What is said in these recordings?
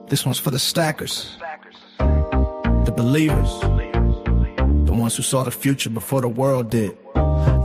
This one's for the stackers, the believers, the ones who saw the future before the world did.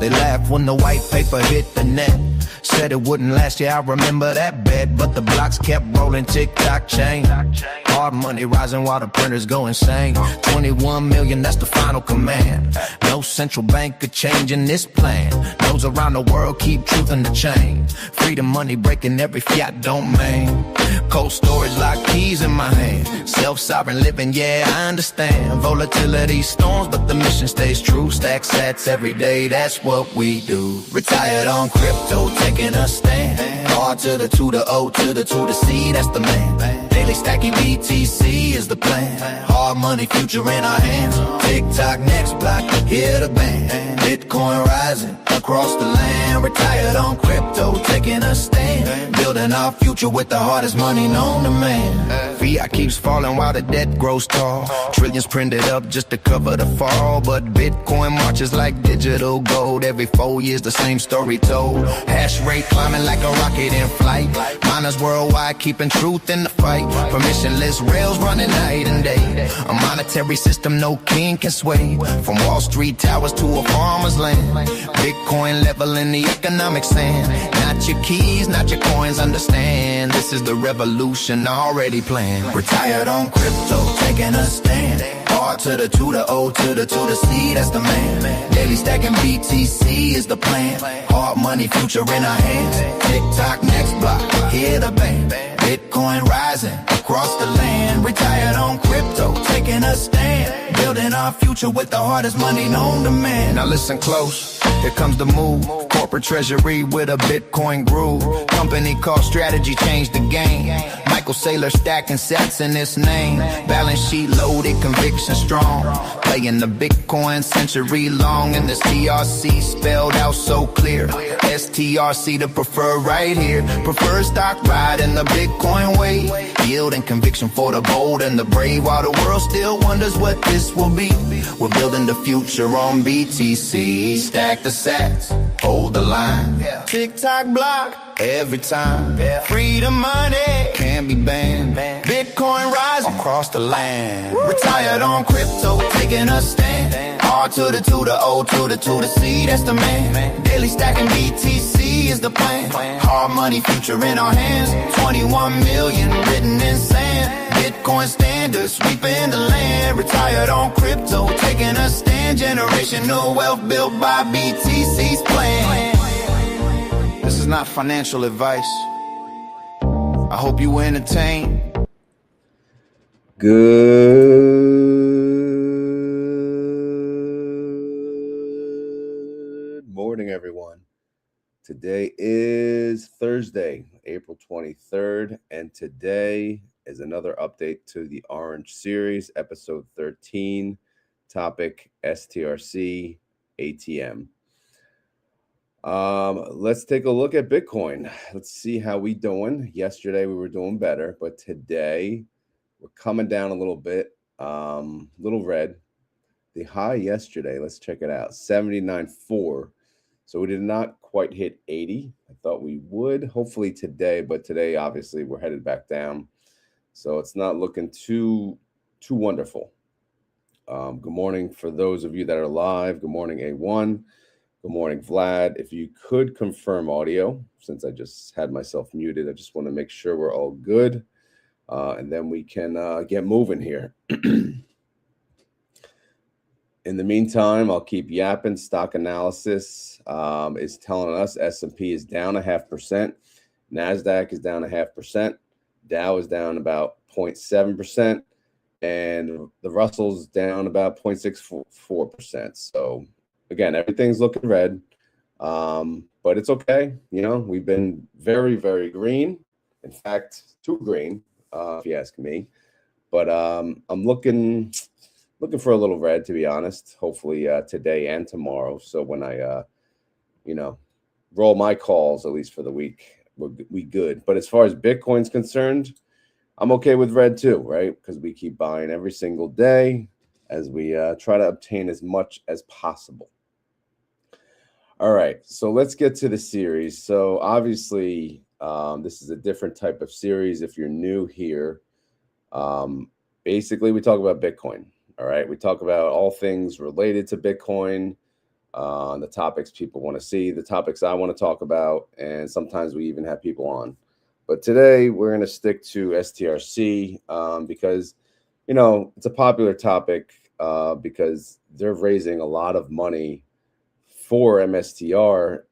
They laughed when the white paper hit the net. Said it wouldn't last, yeah, I remember that bet. But the blocks kept rolling, tick-tock chain. Hard money rising while the printers go insane. 21 million, that's the final command. No central bank could change in this plan. Those around the world keep truth in the chain. Freedom money breaking every fiat domain. Cold storage like keys in my hand. Self-sovereign living, yeah, I understand. Volatility storms, but the mission stays true. Stack sats every day, that's what we do. Retired on crypto, taking a stand. R to the 2 to O to the 2 to C, that's the man. Daily stacking BTC is the plan. Hard money, future in our hands. TikTok next block, hear the band. Bitcoin rising across the land. Retired on crypto, taking a stand. Building our future with the hardest money known to man. Fiat keeps falling while the debt grows tall. Trillions printed up just to cover the fall. But Bitcoin marches like digital gold. Every 4 years the same story told. Hash rate climbing like a rocket in flight. Miners worldwide keeping truth in the fight. Permissionless rails running night and day. A monetary system no king can sway. From Wall Street towers to a farmer's land. Bitcoin leveling the economic sand. Not your keys, not your coins, understand. This is the revolution already planned. Retired on crypto, taking a stand. R to the 2 to O to the 2 to C, that's the man. Daily stacking BTC is the plan. Hard money, future in our hands. TikTok next block, hear the band. Bitcoin rising across the land. Retired on crypto, taking a stand. Building our future with the hardest money known to man. Now listen close, here comes the move. Corporate treasury with a Bitcoin groove. Company called Strategy changed the game. Michael Saylor stacking sats in his name. Balance sheet loaded, conviction strong. Playing the Bitcoin century long. And this STRC spelled out so clear. STRC the preferred right here. Preferred stock ride in the Bitcoin way. Yield and conviction for the bold and the brave. While the world still wonders what this will be. We're building the future on BTC. Stack the sats, hold the line. TikTok block every time. Freedom money can't be banned. Bitcoin rising across the land. Retired on crypto, taking a stand. R to the 2 to O to the 2 to C, that's the man. Daily stacking BTC is the plan. Hard money, future in our hands. 21 million written in sand. Bitcoin standards sweeping the land. Retired on crypto, taking a stand. Generational wealth built by BTC's plan. This is not financial advice. I hope you were entertained. Good morning, everyone. Today is Thursday, April 23rd, and today is another update to the Orange series, episode 13, topic STRC ATM. Let's take a look at Bitcoin. Let's see how we doing. Yesterday we were doing better, but today we're coming down a little bit, little red. The high yesterday, let's check it out, 79.4. So we did not quite hit 80. I thought we would, hopefully today, but today obviously we're headed back down. So it's not looking too wonderful. Good morning for those of you that are live. Good morning, A1. Good morning, Vlad. If you could confirm audio, since I just had myself muted, I just want to make sure we're all good. And then we can get moving here. In the meantime, I'll keep yapping. Stock analysis is telling us S&P is down 0.5%. NASDAQ is down 0.5%. Dow is down about 0.7%. And the Russell's down about 0.64%. So again, everything's looking red, but it's okay. You know, we've been very, very green. In fact, too green, if you ask me. But I'm looking for a little red, to be honest. Hopefully today and tomorrow. So when I, roll my calls, at least for the week, we good. But as far as Bitcoin's concerned, I'm okay with red too, right? Because we keep buying every single day as we try to obtain as much as possible. All right, so let's get to the series. So obviously, this is a different type of series. If you're new here, Basically, we talk about Bitcoin. All right. We talk about all things related to Bitcoin, the topics people want to see, the topics I want to talk about, and sometimes we even have people on. But today we're going to stick to STRC because, it's a popular topic because they're raising a lot of money for MSTR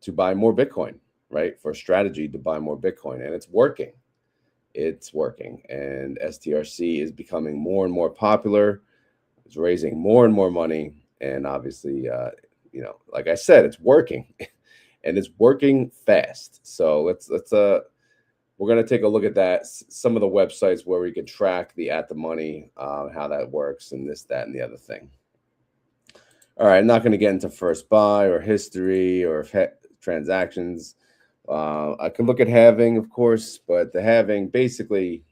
to buy more Bitcoin, right? For a strategy to buy more Bitcoin, and it's working. It's working, and STRC is becoming more and more popular. It's raising more and more money, and obviously, like I said, it's working, and it's working fast. So we're going to take a look at that. Some of the websites where we can track the at the money, how that works, and this, that, and the other thing. All right, I'm not going to get into first buy or history or transactions. I can look at halving, of course, but the halving basically,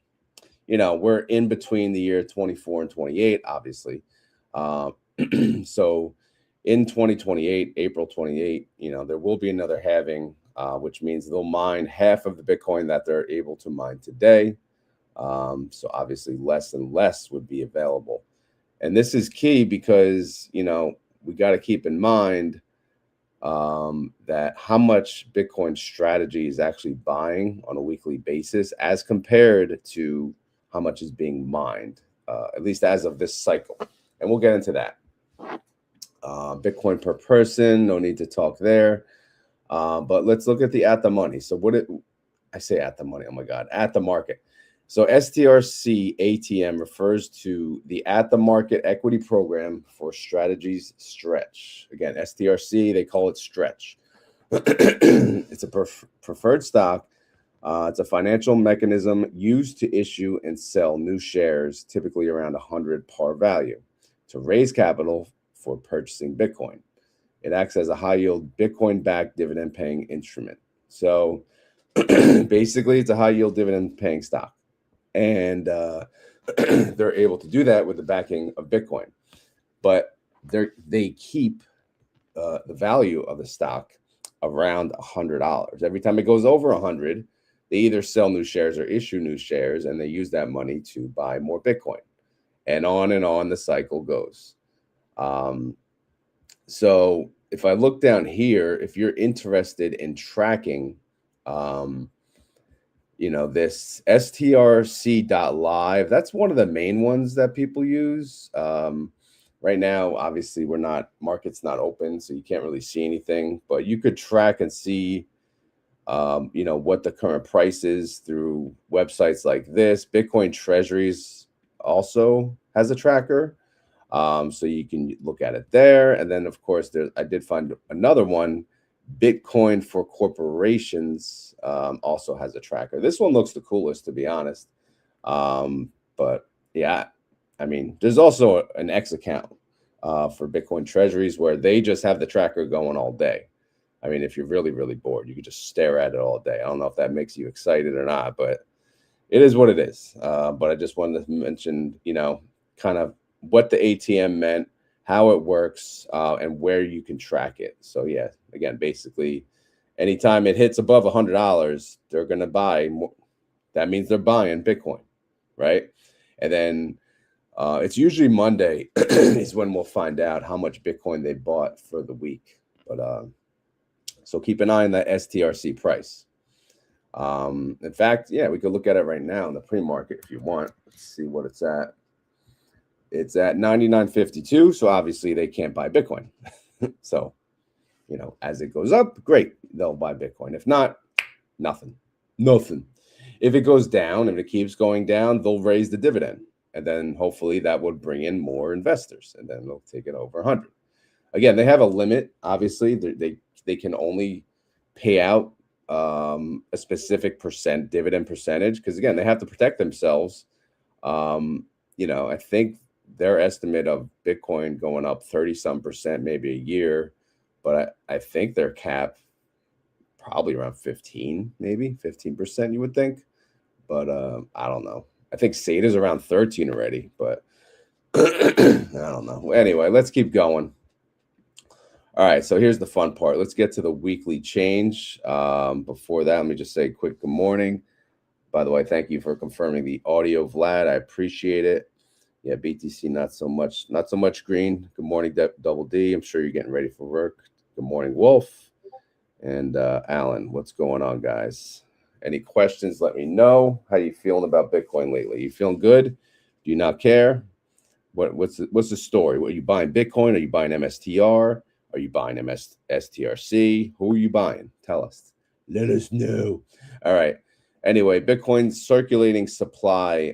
we're in between the year 24 and 28, obviously. So in 2028, April 28, there will be another halving, which means they'll mine half of the Bitcoin that they're able to mine today. So obviously less and less would be available. And this is key because, we got to keep in mind that how much Bitcoin strategy is actually buying on a weekly basis as compared to how much is being mined, at least as of this cycle. And we'll get into that. Bitcoin per person, no need to talk there. But let's look at the at the money. So I say at the money, oh my God, at the market. So STRC ATM refers to the at the market equity program for strategies stretch. Again, STRC, they call it stretch. It's a preferred stock. It's a financial mechanism used to issue and sell new shares, typically around 100 par value, to raise capital for purchasing Bitcoin. It acts as a high yield Bitcoin backed dividend paying instrument. So basically, it's a high yield dividend paying stock. And they're able to do that with the backing of Bitcoin. But they keep the value of the stock around $100. Every time it goes over 100, they either sell new shares or issue new shares, and they use that money to buy more Bitcoin. And on the cycle goes. So if I look down here, if you're interested in tracking, this strc.live, that's one of the main ones that people use. Right now, obviously, market's not open, so you can't really see anything, but you could track and see, what the current price is through websites like this. Bitcoin Treasuries also has a tracker. So you can look at it there. And then, of course, I did find another one, Bitcoin for Corporations, also has a tracker. This one looks the coolest, to be honest. But yeah, there's also an X account for Bitcoin Treasuries where they just have the tracker going all day. If you're really, really bored, you could just stare at it all day. I don't know if that makes you excited or not, but it is what it is. But I just wanted to mention, kind of what the ATM meant, how it works, and where you can track it. So yeah, again, basically, anytime it hits above $100, they're going to buy more. That means they're buying Bitcoin, right? And then it's usually Monday is when we'll find out how much Bitcoin they bought for the week. But so keep an eye on that STRC price. In fact, yeah, we could look at it right now in the pre-market if you want. Let's see what it's at. It's at 99.52. So obviously they can't buy Bitcoin. So, as it goes up, great, they'll buy Bitcoin. If not, nothing. If it goes down and it keeps going down, they'll raise the dividend. And then hopefully that would bring in more investors, and then they'll take it over 100. Again, they have a limit. Obviously, they can only pay out a specific dividend percentage, because again, they have to protect themselves. I think their estimate of Bitcoin going up 30-some%, maybe a year, but I think their cap probably around 15%, you would think. But I don't know. I think SATA's around 13 already, but I don't know. Anyway, let's keep going. All right, so here's the fun part. Let's get to the weekly change. Before that, let me just say a quick good morning. By the way, thank you for confirming the audio, Vlad. I appreciate it. Yeah, BTC not so much green. Good morning, Double D. I'm sure you're getting ready for work. Good morning, Wolf and Alan. What's going on, guys? Any questions? Let me know. How you feeling about Bitcoin lately? You feeling good? Do you not care? What's the story? What, are you buying Bitcoin? Are you buying MSTR? Are you buying STRC? Who are you buying? Tell us. Let us know. All right. Anyway, Bitcoin's circulating supply,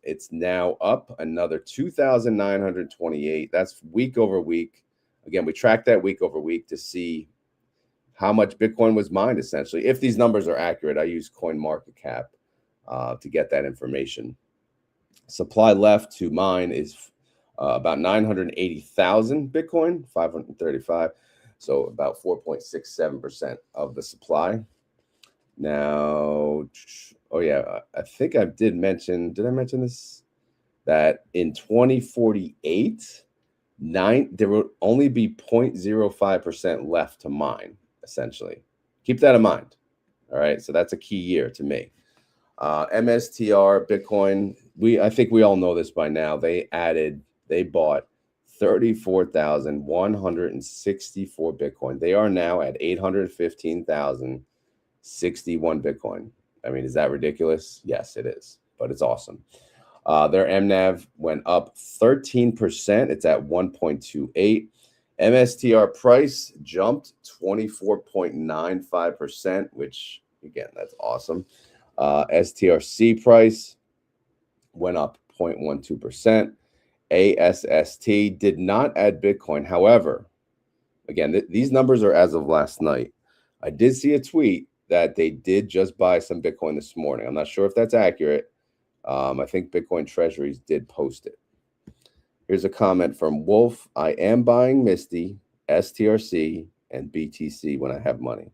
it's now up another 2,928. That's week over week. Again, we track that week over week to see how much Bitcoin was mined, essentially. If these numbers are accurate, I use CoinMarketCap to get that information. Supply left to mine is about 980,000 Bitcoin, 535. So about 4.67% of the supply. Now, oh yeah, I think I did mention this? That in 2048, there will only be 0.05% left to mine, essentially. Keep that in mind. All right, so that's a key year to me. MSTR, Bitcoin, I think we all know this by now. They bought 34,164 Bitcoin. They are now at 815,061 Bitcoin. I mean, is that ridiculous? Yes, it is, but it's awesome. Their MNAV went up 13%. It's at 1.28. MSTR price jumped 24.95%, which, again, that's awesome. STRC price went up 0.12%. ASST did not add Bitcoin. However, again, these numbers are as of last night. I did see a tweet that they did just buy some Bitcoin this morning. I'm not sure if that's accurate. I think Bitcoin Treasuries did post it. Here's a comment from Wolf. I am buying Misty, STRC, and BTC when I have money.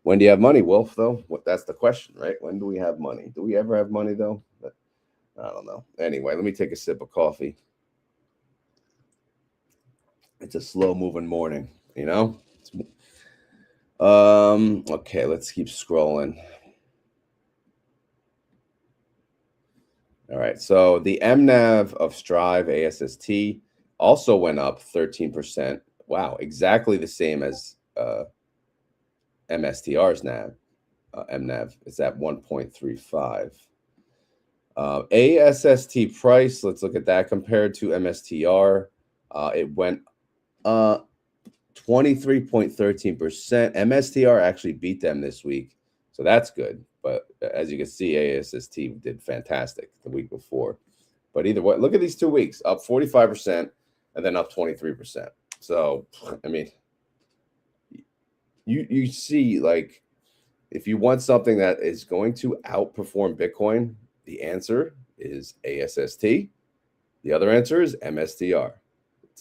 When do you have money, Wolf, though? That's the question, right? When do we have money? Do we ever have money, though? I don't know. Anyway, let me take a sip of coffee. It's a slow-moving morning, you know? Okay, let's keep scrolling. All right, so the MNAV of Strive ASST also went up 13%. Wow, exactly the same as MSTR's NAV. MNAV is at 1.35. ASST price, let's look at that compared to MSTR. It went 23.13%. MSTR actually beat them this week, so that's good. But as you can see, ASST did fantastic the week before. But either way, look at these 2 weeks, up 45% and then up 23%. So, I mean, you see, like, if you want something that is going to outperform Bitcoin, the answer is ASST. The other answer is MSTR.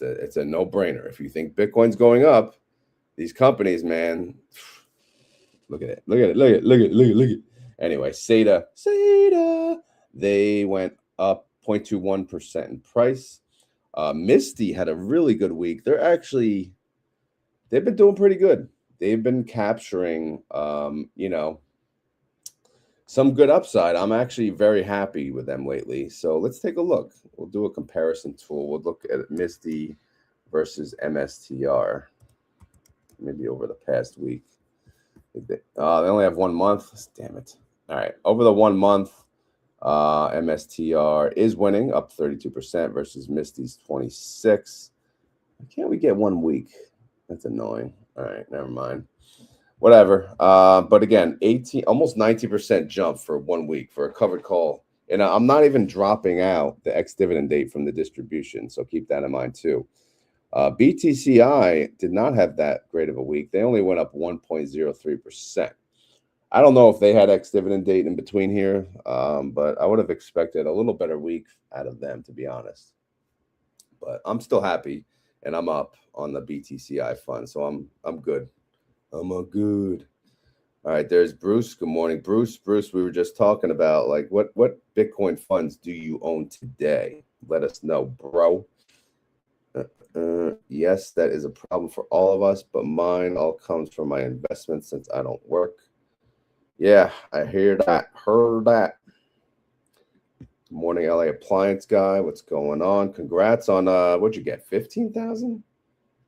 It's a no-brainer. If you think Bitcoin's going up, these companies, man, look at it. Look at it. Anyway, SATA, they went up 0.21% in price. Misty had a really good week. They've been doing pretty good. They've been capturing, some good upside. I'm actually very happy with them lately. So let's take a look. We'll do a comparison tool. We'll look at Misty versus MSTR, maybe over the past week. They only have 1 month. Damn it. All right. Over the 1 month, MSTR is winning, up 32% versus Misty's 26%. Why can't we get 1 week? That's annoying. All right, never mind. Whatever. But again, almost 90% jump for 1 week for a covered call. And I'm not even dropping out the ex-dividend date from the distribution, so keep that in mind too. BTCI did not have that great of a week. They only went up 1.03%. I don't know if they had ex-dividend date in between here, but I would have expected a little better week out of them, to be honest. But I'm still happy, and I'm up on the BTCI fund, so I'm good. I'm a good. All right, there's Bruce. Good morning, Bruce. Bruce, we were just talking about, like, what Bitcoin funds do you own today? Let us know, bro. Yes, that is a problem for all of us, but mine all comes from my investments since I don't work. Yeah, I hear that. Heard that. Good morning, LA Appliance Guy. What's going on? Congrats on what'd you get? 15,000?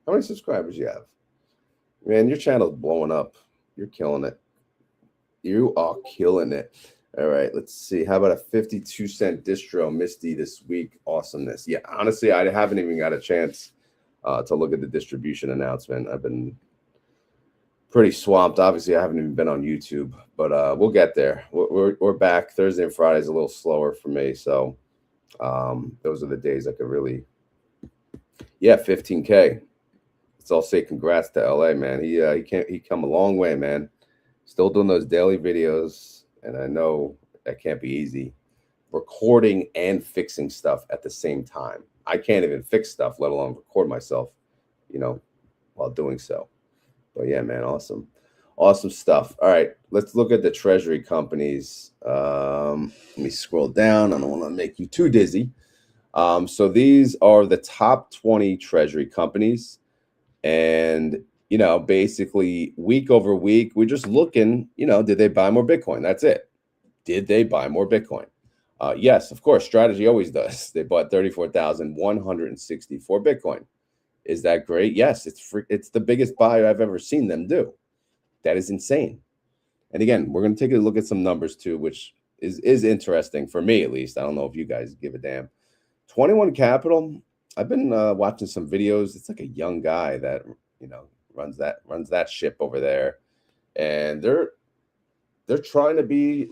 How many subscribers you have? Man, your channel's blowing up. You're killing it. You are killing it. All right, let's see. How about a 52-cent distro Misty this week? Awesomeness. Yeah, honestly, I haven't even got a chance to look at the distribution announcement. I've been pretty swamped. Obviously, I haven't even been on YouTube, but we'll get there. We're back. Thursday and Friday is a little slower for me, so those are the days I could really. Yeah, 15K. Let's all say congrats to LA, man. He come a long way, man. Still doing those daily videos, and I know that can't be easy. Recording and fixing stuff at the same time. I can't even fix stuff, let alone record myself, while doing so. But yeah, man, awesome stuff. All right, let's look at the treasury companies. Let me scroll down. I don't want to make you too dizzy. So these are the top 20 treasury companies, and basically week over week, we're just looking. Did they buy more Bitcoin? That's it. Did they buy more Bitcoin? Yes, of course. Strategy always does. They bought 34,164 Bitcoin. Is that great? Yes, it's the biggest buy I've ever seen them do. That is insane. And again, we're going to take a look at some numbers too, which is interesting for me at least. I don't know if you guys give a damn. 21 Capital. I've been watching some videos. It's like a young guy that runs that ship over there, and they're trying to be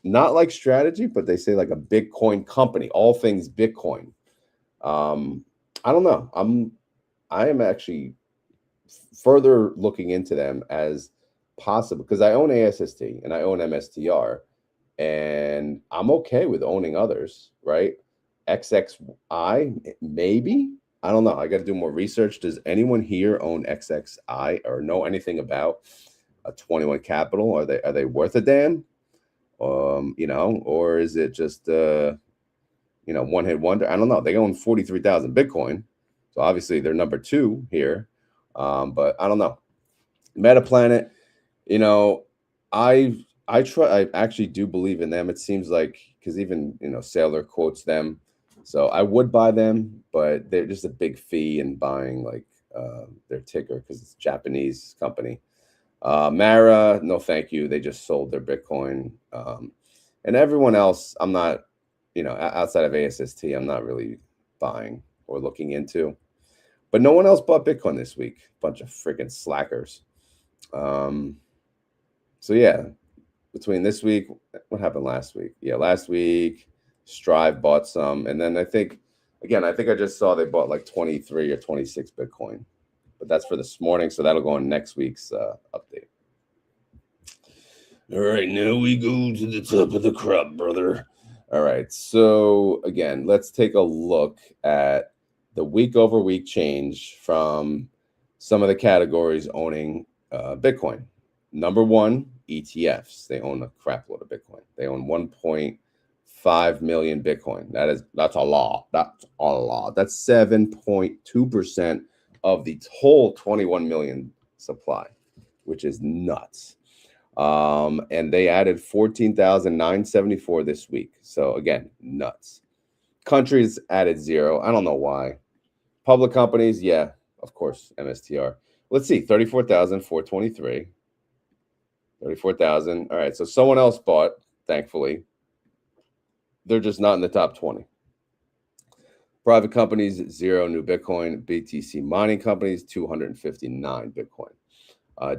not like strategy, but they say like a Bitcoin company, all things Bitcoin. I don't know. I am actually further looking into them as possible because I own ASST and I own MSTR, and I'm okay with owning others, right? XXI, maybe. I don't know. I got to do more research. Does anyone here own XXI or know anything about a 21 Capital? Are they worth a damn? Or is it just one hit wonder? I don't know. They own 43,000 Bitcoin, so obviously they're number 2 here. But I don't know. Metaplanet, I actually do believe in them. It seems like because even Sailor quotes them, so I would buy them, but they're just a big fee in buying like their ticker because it's a Japanese company. Mara, no thank you. They just sold their Bitcoin. And everyone else, I'm not, outside of ASST, I'm not really buying or looking into. But no one else bought Bitcoin this week. Bunch of freaking slackers. So yeah, between this week, what happened last week? Yeah, last week, Strive bought some. And then I think I just saw they bought like 23 or 26 Bitcoin. But that's for this morning, so that'll go on next week's update. All right, now we go to the top of the crop, brother. All right, so again, let's take a look at the week over week change from some of the categories owning Bitcoin. Number 1, ETFs. They own a crap load of Bitcoin. They own 1.5 million Bitcoin. That's a lot. That's a lot. That's 7.2% of the whole 21 million supply, which is nuts. And they added 14,974 this week. So again, nuts. Countries added 0. I don't know why. Public companies, yeah, of course, MSTR. Let's see, 34,423. 34,000. All right, so someone else bought, thankfully. They're just not in the top 20. Private companies, 0 new Bitcoin. BTC mining companies, 259 Bitcoin.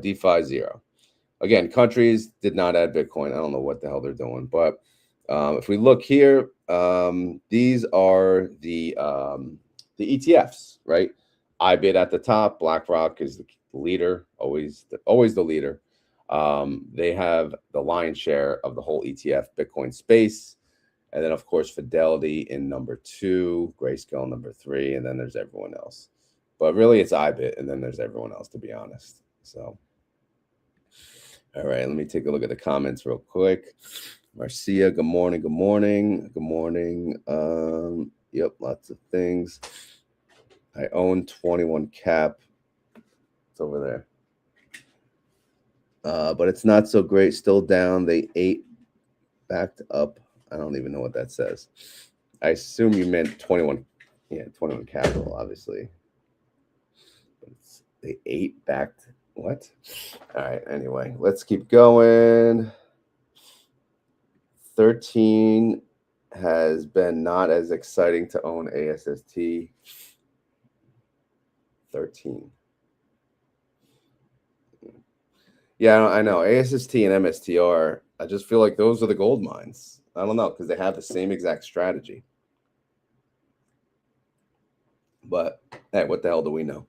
DeFi, 0. Again, countries did not add Bitcoin. I don't know what the hell they're doing. But if we look here, these are the ETFs, right? IBIT at the top. BlackRock is the leader, always the leader. They have the lion's share of the whole ETF Bitcoin space. And then, of course, Fidelity in number 2, Grayscale number 3, and then there's everyone else. But really, it's IBIT, and then there's everyone else, to be honest. So, all right, let me take a look at the comments real quick. Marcia, good morning, good morning, good morning. Yep, lots of things. I own 21 Cap. It's over there. But it's not so great. Still down. They ate backed up. I don't even know what that says. I assume you meant 21. Yeah, 21 capital, obviously. They ate backed. What? All right. Anyway, let's keep going. 13 has been not as exciting to own ASST. 13. Yeah, I know. ASST and MSTR, I just feel like those are the gold mines. I don't know, because they have the same exact strategy. But hey, what the hell do we know?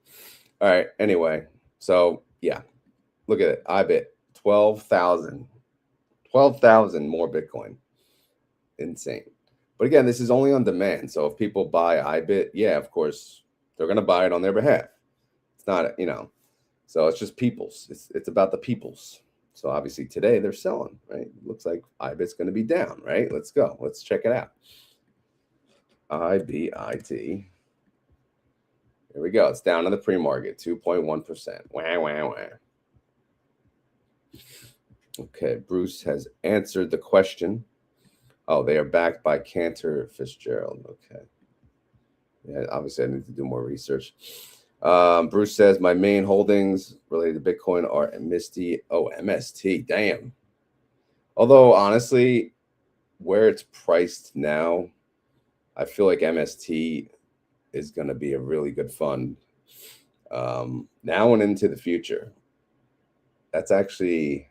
All right. Anyway, so yeah, look at it. IBIT, 12,000. 12,000 more Bitcoin. Insane. But again, this is only on demand. So if people buy IBIT, yeah, of course, they're going to buy it on their behalf. It's not, so it's just people's. It's about the people's. So obviously today they're selling, right? Looks like IBIT's going to be down, right? Let's go. Let's check it out. IBIT. Here we go. It's down in the pre-market, 2.1%. Wah, wah, wah. Okay, Bruce has answered the question. Oh, they are backed by Cantor Fitzgerald. Okay. Yeah, obviously I need to do more research. Bruce says, my main holdings related to Bitcoin are MST. Oh, MST. Damn. Although, honestly, where it's priced now, I feel like MST is going to be a really good fund now and into the future. That's actually,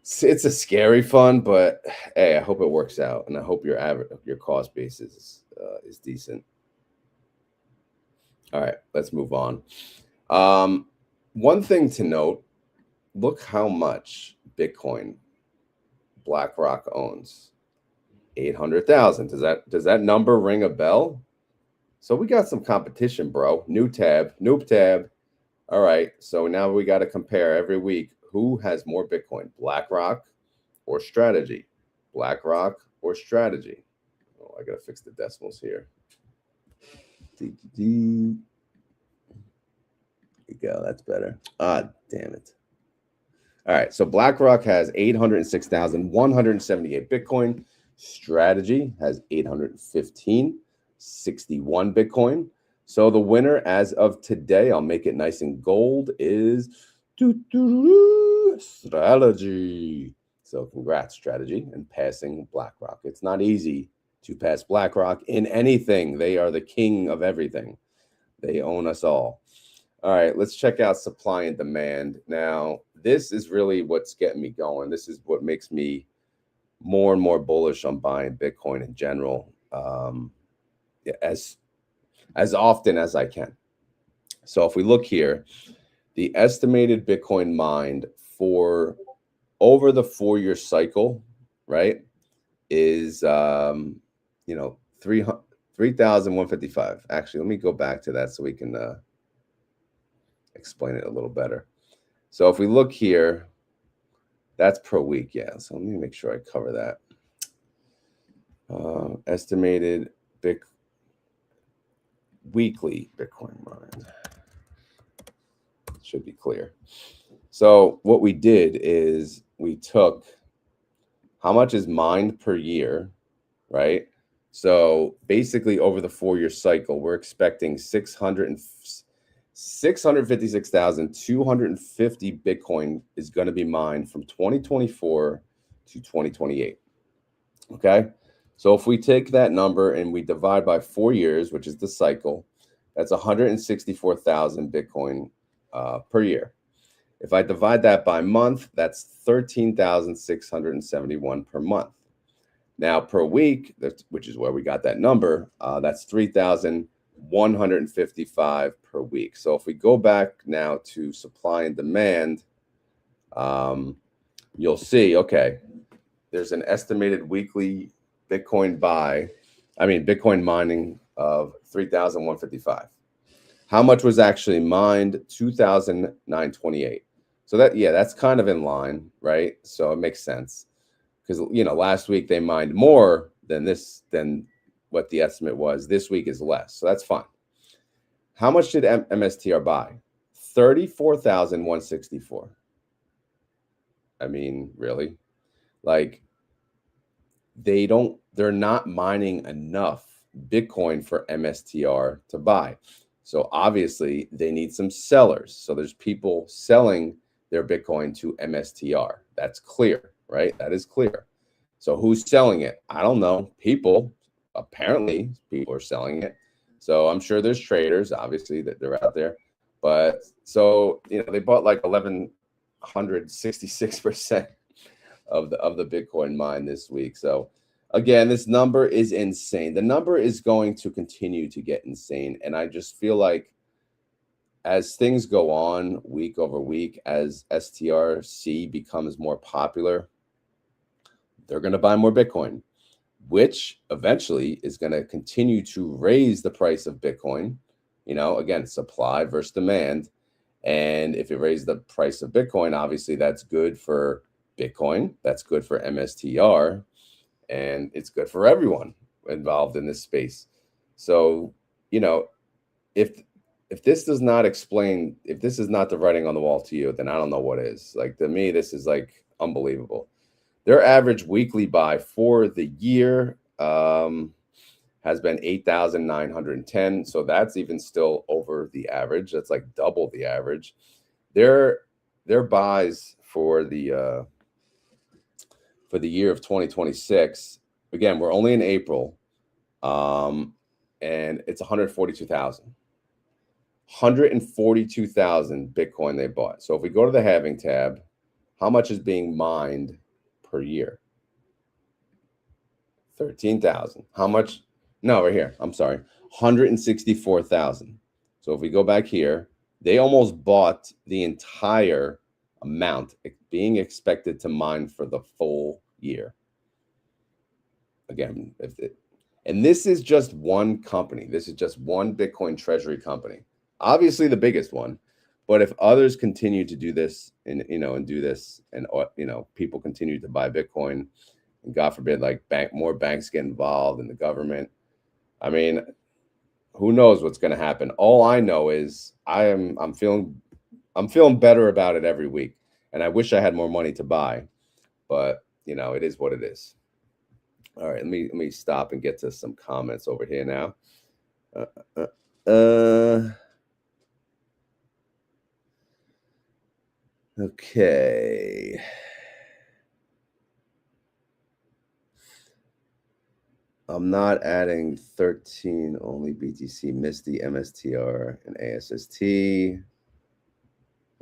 it's a scary fund, but hey, I hope it works out, and I hope your cost basis is decent. All right, let's move on. One thing to note: look how much Bitcoin BlackRock owns. 800,000. Does that number ring a bell? So we got some competition, bro. New tab, noob tab. All right, so now we got to compare every week who has more Bitcoin, BlackRock or Strategy? BlackRock or Strategy? Oh, I got to fix the decimals here. There you go. That's better. Ah, damn it. All right, so BlackRock has 806,178 Bitcoin. Strategy has 815,61 Bitcoin. So the winner as of today, I'll make it nice and gold, is Strategy. So congrats, Strategy, and passing BlackRock. It's not easy to pass BlackRock in anything. They are the king of everything. They own us all. All right, let's check out supply and demand. Now, this is really what's getting me going. This is what makes me more and more bullish on buying Bitcoin in general, as often as I can. So if we look here, the estimated Bitcoin mined for over the 4-year cycle, right, is 3,155. Actually, let me go back to that so we can explain it a little better. So if we look here, that's per week. Yeah. So let me make sure I cover that. Estimated weekly Bitcoin mined. Should be clear. So what we did is we took how much is mined per year, right? So basically over the 4-year cycle, we're expecting 656,250 Bitcoin is going to be mined from 2024 to 2028. Okay. So if we take that number and we divide by 4 years, which is the cycle, that's 164,000 Bitcoin per year. If I divide that by month, that's 13,671 per month. Now per week, which is where we got that number, that's 3,155 per week. So if we go back now to supply and demand, you'll see, okay, there's an estimated weekly Bitcoin mining of 3,155. How much was actually mined? 2,928. So that's kind of in line, right? So it makes sense because last week they mined more than what the estimate was. This week is less, so that's fine. How much did MSTR buy? 34,164. I mean, really? Like, they're not mining enough Bitcoin for MSTR to buy. So obviously they need some sellers. So there's people selling their Bitcoin to MSTR. That's clear, right? That is clear. So who's selling it? I don't know. People, apparently people are selling it. So I'm sure there's traders, obviously, that they're out there. But so, they bought like 1,166% of the Bitcoin mine this week. So again, this number is insane. The number is going to continue to get insane. And I just feel like as things go on week over week, as STRC becomes more popular, they're going to buy more Bitcoin, which eventually is going to continue to raise the price of Bitcoin. Again, supply versus demand. And if it raises the price of Bitcoin, obviously that's good for Bitcoin. That's good for MSTR. And it's good for everyone involved in this space. So, if this does not explain, if this is not the writing on the wall to you, then I don't know what is. Like, to me, this is like unbelievable. Their average weekly buy for the year has been 8,910. So that's even still over the average. That's like double the average. Their buys for the year of 2026, again, we're only in April, and it's 142,000. 142,000 Bitcoin they bought. So if we go to the halving tab, how much is being mined per year? 13,000. How much? No, right here. I'm sorry. 164,000. So if we go back here, they almost bought the entire amount being expected to mine for the full year. Again, and this is just one company. This is just one Bitcoin treasury company. Obviously the biggest one. But if others continue to do this and do this, and people continue to buy Bitcoin, and God forbid, like more banks get involved in the government, I mean, who knows what's going to happen? All I know is I'm feeling better about it every week, and I wish I had more money to buy, but it is what it is. All right, let me stop and get to some comments over here now. Okay. I'm not adding 13, only BTC, Misty, MSTR, and ASST.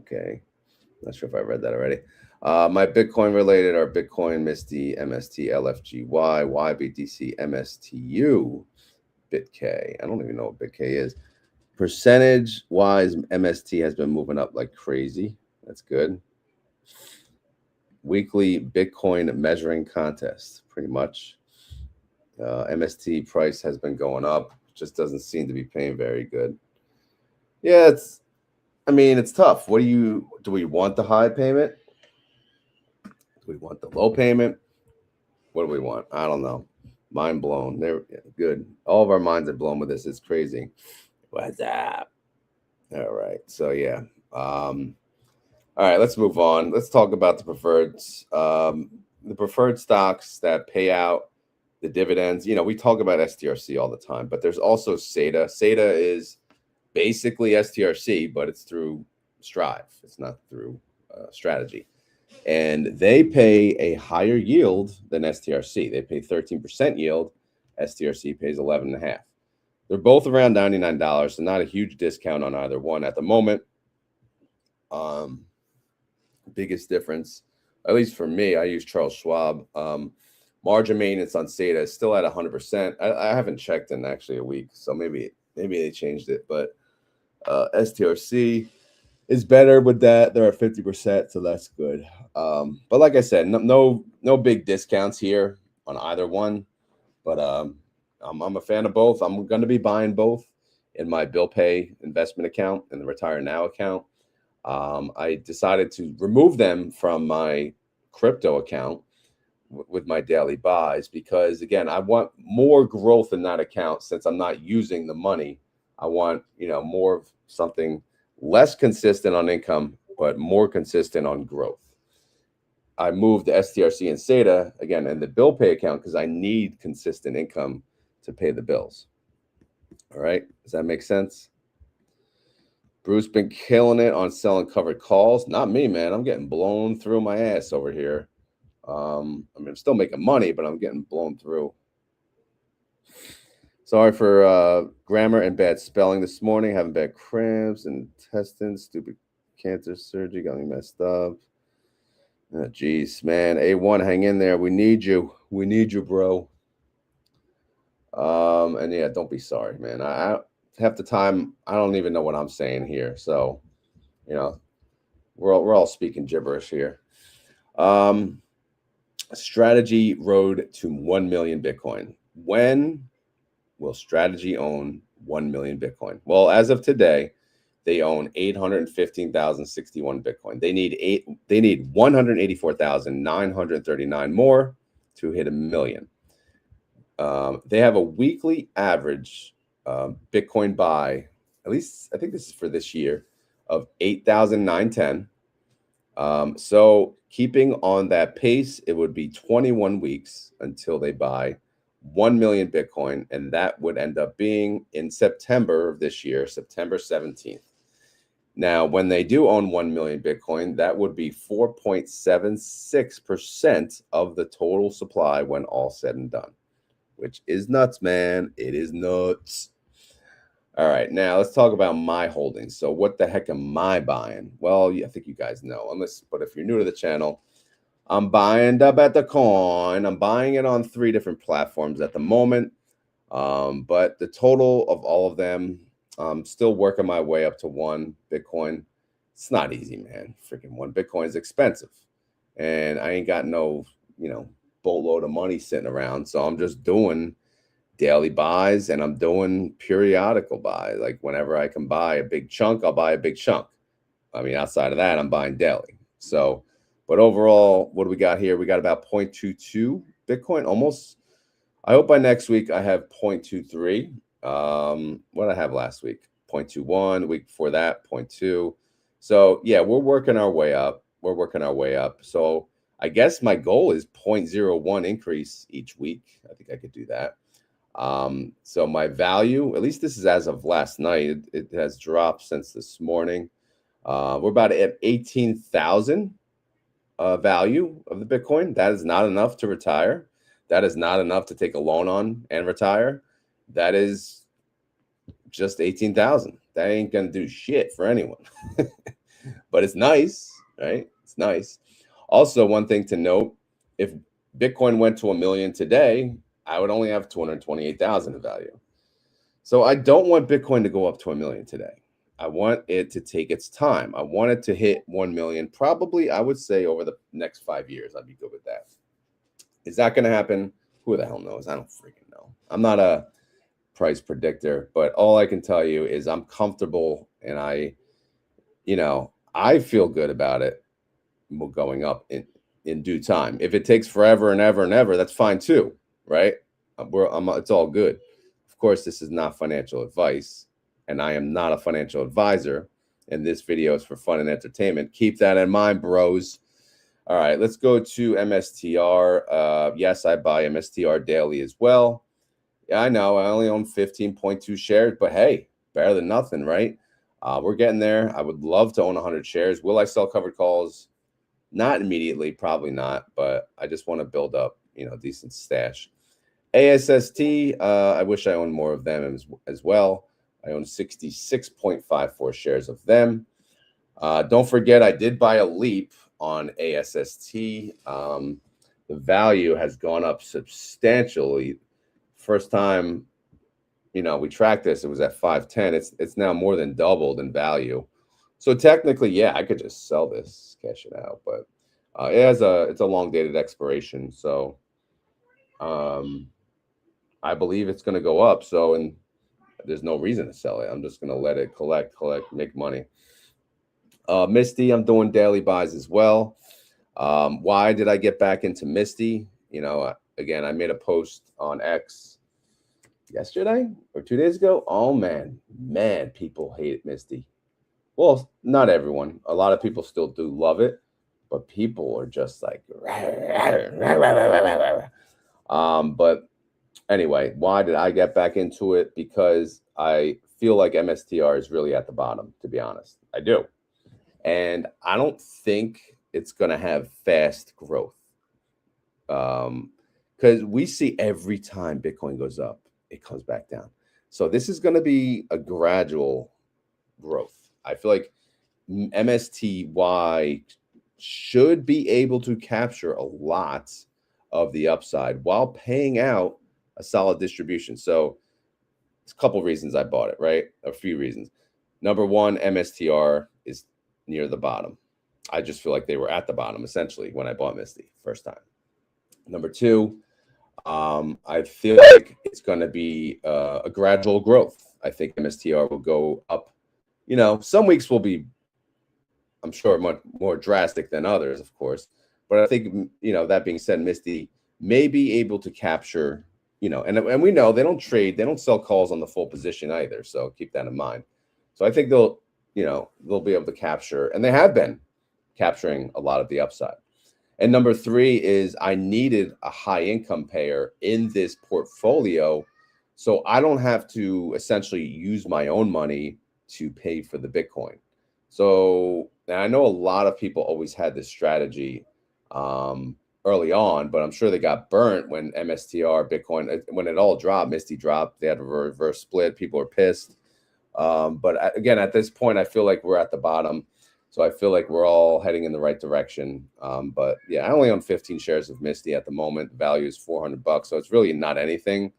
Okay. Not sure if I read that already. My Bitcoin related are Bitcoin, Misty, MST, LFGY, YBTC, MSTU, BitK. I don't even know what BitK is. Percentage wise, MST has been moving up like crazy. That's good. Weekly Bitcoin measuring contest, pretty much. MST price has been going up. Just doesn't seem to be paying very good. Yeah, it's tough. Do we want the high payment? Do we want the low payment? What do we want? I don't know. Mind blown. They're good. All of our minds are blown with this. It's crazy. What's up? All right. So yeah. All right, let's move on. Let's talk about the preferreds. The preferred stocks that pay out the dividends. We talk about STRC all the time, but there's also SATA. SATA is basically STRC, but it's through Strive. It's not through Strategy. And they pay a higher yield than STRC. They pay 13% yield. STRC pays 11.5. They're both around $99, so not a huge discount on either one at the moment. Biggest difference, at least for me, I use Charles Schwab. Margin maintenance on SATA is still at 100%. I haven't checked in actually a week, so maybe they changed it. But STRC is better with that. They're at 50%, so that's good. But like I said, no big discounts here on either one. But I'm a fan of both. I'm going to be buying both in my bill pay investment account and the Retire Now account. I decided to remove them from my crypto account with my daily buys because, again, I want more growth in that account since I'm not using the money. I want, more of something less consistent on income, but more consistent on growth. I moved the STRC and SATA again in the bill pay account because I need consistent income to pay the bills. All right. Does that make sense? Bruce been killing it on selling covered calls. Not me, man. I'm getting blown through my ass over here. I mean, I'm still making money, but I'm getting blown through. Sorry for grammar and bad spelling this morning. Having bad cramps and intestines. Stupid cancer surgery got me messed up. Oh, geez, man. A1, hang in there. We need you. We need you, bro. And yeah, don't be sorry, man. I half the time I don't even know what I'm saying here. So, you know, we're all speaking gibberish here. Strategy road to 1 million Bitcoin. When will Strategy own 1 million Bitcoin? Well, as of today, they own 815,061 Bitcoin. They need 184,939 more to hit a million. They have a weekly average Bitcoin buy, at least I think this is for this year, of 8,910. So keeping on that pace, it would be 21 weeks until they buy 1 million Bitcoin, and that would end up being in September of this year, September 17th. Now, when they do own 1 million Bitcoin, that would be 4.76% of the total supply when all said and done, which is nuts, man. It is nuts. All right, now let's talk about my holdings. So what the heck am I buying? Well, I think you guys know, but if you're new to the channel, I'm buying the Bitcoin. I'm buying it on 3 different platforms at the moment. But the total of all of them, I'm still working my way up to 1 Bitcoin. It's not easy, man. Freaking 1 Bitcoin is expensive. And I ain't got no, boatload of money sitting around. So I'm just doing daily buys, and I'm doing periodical buys. Like whenever I can buy a big chunk, I'll buy a big chunk. I mean, outside of that, I'm buying daily. So, but overall, what do we got here? We got about 0.22 Bitcoin, almost. I hope by next week I have 0.23. What did I have last week? 0.21. The week before that, 0.2. So yeah, we're working our way up. So I guess my goal is 0.01 increase each week. I think I could do that. So my value, at least this is as of last night, it has dropped since this morning. We're about at 18,000 value of the Bitcoin. That is not enough to retire. That is not enough to take a loan on and retire. That is just 18,000. That ain't going to do shit for anyone, but it's nice, right? It's nice. Also, one thing to note, if Bitcoin went to 1 million today, I would only have 228,000 of value. So I don't want Bitcoin to go up to 1 million today. I want it to take its time. I want it to hit 1 million, probably, I would say, over the next 5 years. I'd be good with that. Is that going to happen? Who the hell knows? I don't freaking know. I'm not a price predictor, but all I can tell you is I'm comfortable, and I feel good about it going up in due time. If it takes forever and ever and ever, that's fine too. Right? It's all good. Of course, this is not financial advice, and I am not a financial advisor, and this video is for fun and entertainment. Keep that in mind, bros. All right, let's go to MSTR. Yes, I buy MSTR daily as well. Yeah, I know I only own 15.2 shares, but hey, better than nothing, right? We're getting there. I would love to own 100 shares. Will I sell covered calls? Not immediately, probably not, but I just want to build up, a decent stash. ASST, I wish I owned more of them as well. I own 66.54 shares of them. Don't forget, I did buy a leap on ASST. The value has gone up substantially. First time, we tracked this, it was at 510. It's now more than doubled in value. So technically, yeah, I could just sell this, cash it out, but it's a long dated expiration. So I believe it's going to go up. So, and there's no reason to sell it. I'm just going to let it collect, make money. Misty, I'm doing daily buys as well. Why did I get back into Misty? Again, I made a post on X yesterday or 2 days ago. Oh, man, people hate Misty. Well, not everyone. A lot of people still do love it, but people are just like, but anyway, why did I get back into it? Because I feel like MSTR is really at the bottom, to be honest. I do. And I don't think it's going to have fast growth. Because we see every time Bitcoin goes up, it comes back down. So this is going to be a gradual growth. I feel like MSTY should be able to capture a lot of the upside while paying out a solid distribution. So it's a couple reasons I bought it, right? A few reasons. Number one, MSTR is near the bottom. I just feel like they were at the bottom essentially when I bought Misty first time. Number two, I feel like it's going to be a gradual growth. I think MSTR will go up. You know, some weeks will be, I'm sure, much more drastic than others, of course. But I think, you know, that being said, Misty may be able to capture, you know, and we know they don't trade, they don't sell calls on the full position either. So keep that in mind. So I think they'll be able to capture, and they have been capturing a lot of the upside. And number three is I needed a high income payer in this portfolio so I don't have to essentially use my own money to pay for the Bitcoin. So now I know a lot of people always had this strategy early on, but I'm sure they got burnt when MSTR, Bitcoin, when it all dropped, Misty dropped, they had a reverse split, people are pissed. But again, at this point, I feel like we're at the bottom. So I feel like we're all heading in the right direction. But yeah, I only own 15 shares of Misty at the moment. The value is $400. So it's really not anything.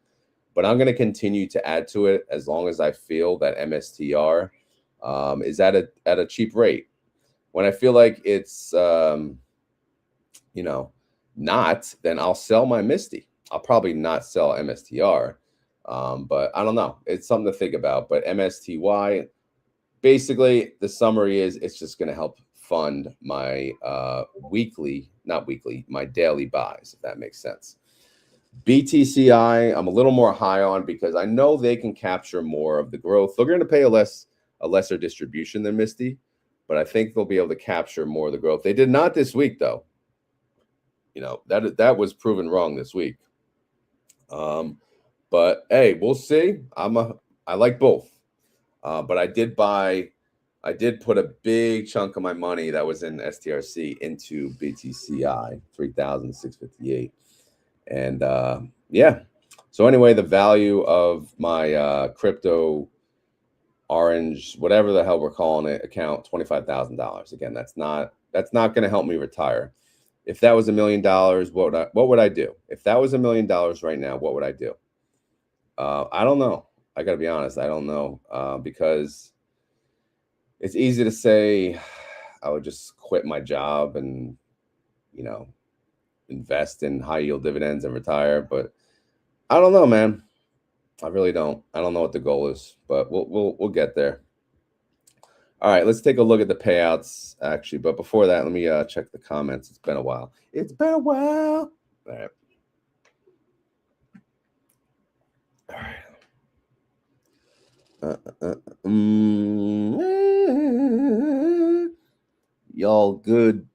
But I'm going to continue to add to it as long as I feel that MSTR is at a cheap rate. When I feel like it's, not, then I'll sell my Misty. I'll probably not sell MSTR. But I don't know. It's something to think about. But MSTY, basically, the summary is it's just going to help fund my my daily buys, if that makes sense. BTCI, I'm a little more high on because I know they can capture more of the growth. They're going to pay a lesser distribution than Misty, but I think they'll be able to capture more of the growth. They did not this week, though. You know, that was proven wrong this week. But hey, we'll see. I like both. But I did put a big chunk of my money that was in STRC into BTCI, 3,658. And yeah. So anyway, the value of my crypto orange, whatever the hell we're calling it, account, $25,000. Again, that's not going to help me retire. If that was $1 million, what would I do? If that was $1 million right now, what would I do? I don't know. I got to be honest. I don't know because it's easy to say I would just quit my job and, invest in high yield dividends and retire. But I don't know, man. I really don't. I don't know what the goal is, but we'll get there. All right, let's take a look at the payouts, actually. But before that, let me check the comments. It's been a while. It's been a while. All right. Y'all good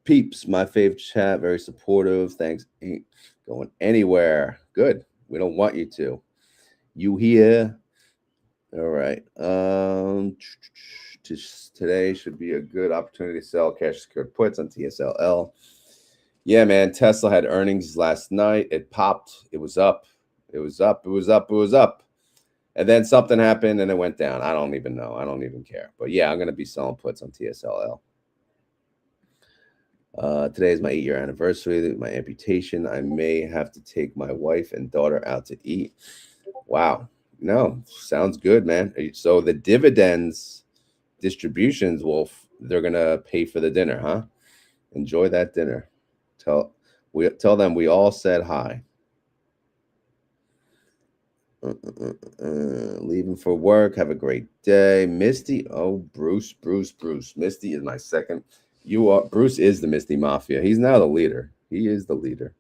peeps. My fave chat, very supportive. Thanks. Ain't going anywhere. Good. We don't want you to. You here? All right. Today should be a good opportunity to sell cash secured puts on TSLL. Yeah, man. Tesla had earnings last night. It popped. It was up. It was up. It was up. It was up. And then something happened and it went down. I don't even know. I don't even care. But yeah, I'm going to be selling puts on TSLL. Today is my 8-year anniversary, my amputation. I may have to take my wife and daughter out to eat. Wow. No, sounds good, man. So the distributions, they're going to pay for the dinner, huh? Enjoy that dinner. Tell them we all said hi. Leaving for work. Have a great day. Misty. Oh, Bruce. Misty is my second. Bruce is the Misty Mafia. He's now the leader. He is the leader.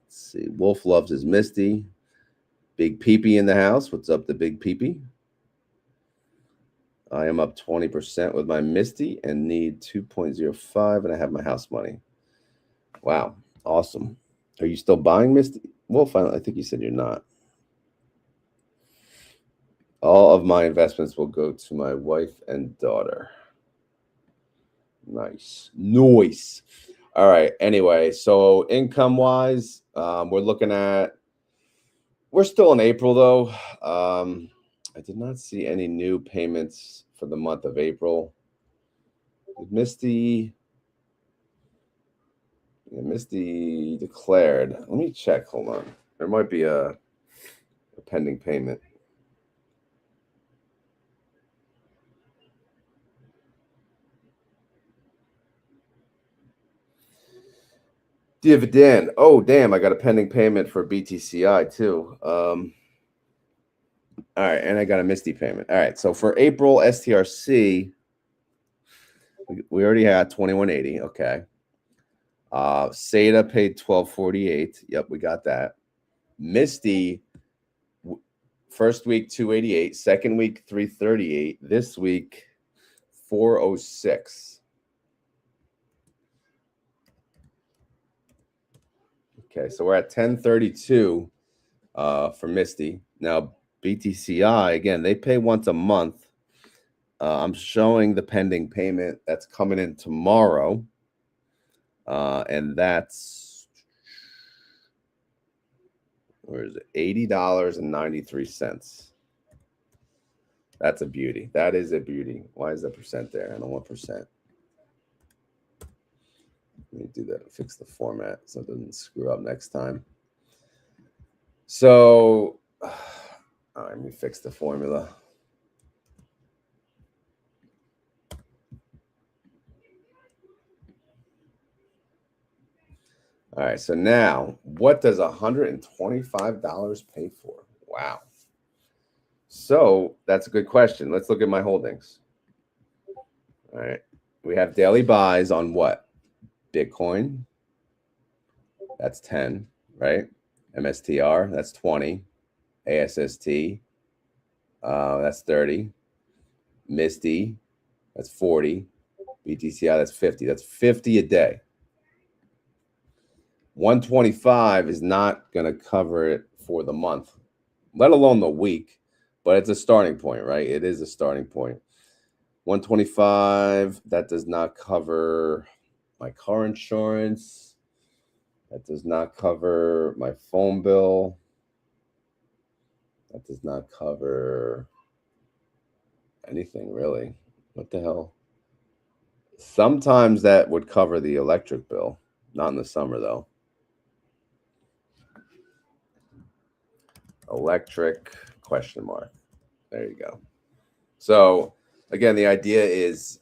Let's see. Wolf loves his Misty. Big Peepee in the house. What's up, the Big Peepee? I am up 20% with my Misty and need 2.05, and I have my house money. Wow, awesome. Are you still buying Misty? Well, finally, I think you said you're not. All of my investments will go to my wife and daughter. Nice. Nice. All right. Anyway, so income-wise, we're still in April, though. I did not see any new payments for the month of April. Misty declared. Let me check. Hold on. There might be a pending payment. Dividend. Oh, damn. I got a pending payment for BTCI, too. All right. And I got a Misty payment. All right. So for April STRC, we already had 2180. Okay. SATA paid 1248. Yep, we got that. Misty, first week 288, second week 338, this week 406. Okay, so we're at 1032 for Misty. Now BTCI, again, they pay once a month. I'm showing the pending payment that's coming in tomorrow. And that's, where is it? $80.93. That's a beauty. That is a beauty. Why is the percent there? I don't want percent. Let me do that. Fix the format so it doesn't screw up next time. So, all right, let me fix the formula. All right, so now what does $125 pay for? Wow. So that's a good question. Let's look at my holdings. All right, we have daily buys on what? Bitcoin. That's 10, right? MSTR, that's 20. ASST, that's 30. Misty, that's 40. BTCI, that's 50. That's 50 a day. 125 is not going to cover it for the month, let alone the week, but it's a starting point, right? It is a starting point. 125, that does not cover my car insurance. That does not cover my phone bill. That does not cover anything, really. What the hell? Sometimes that would cover the electric bill. Not in the summer, though. Electric, question mark. There you go. So, again, the idea is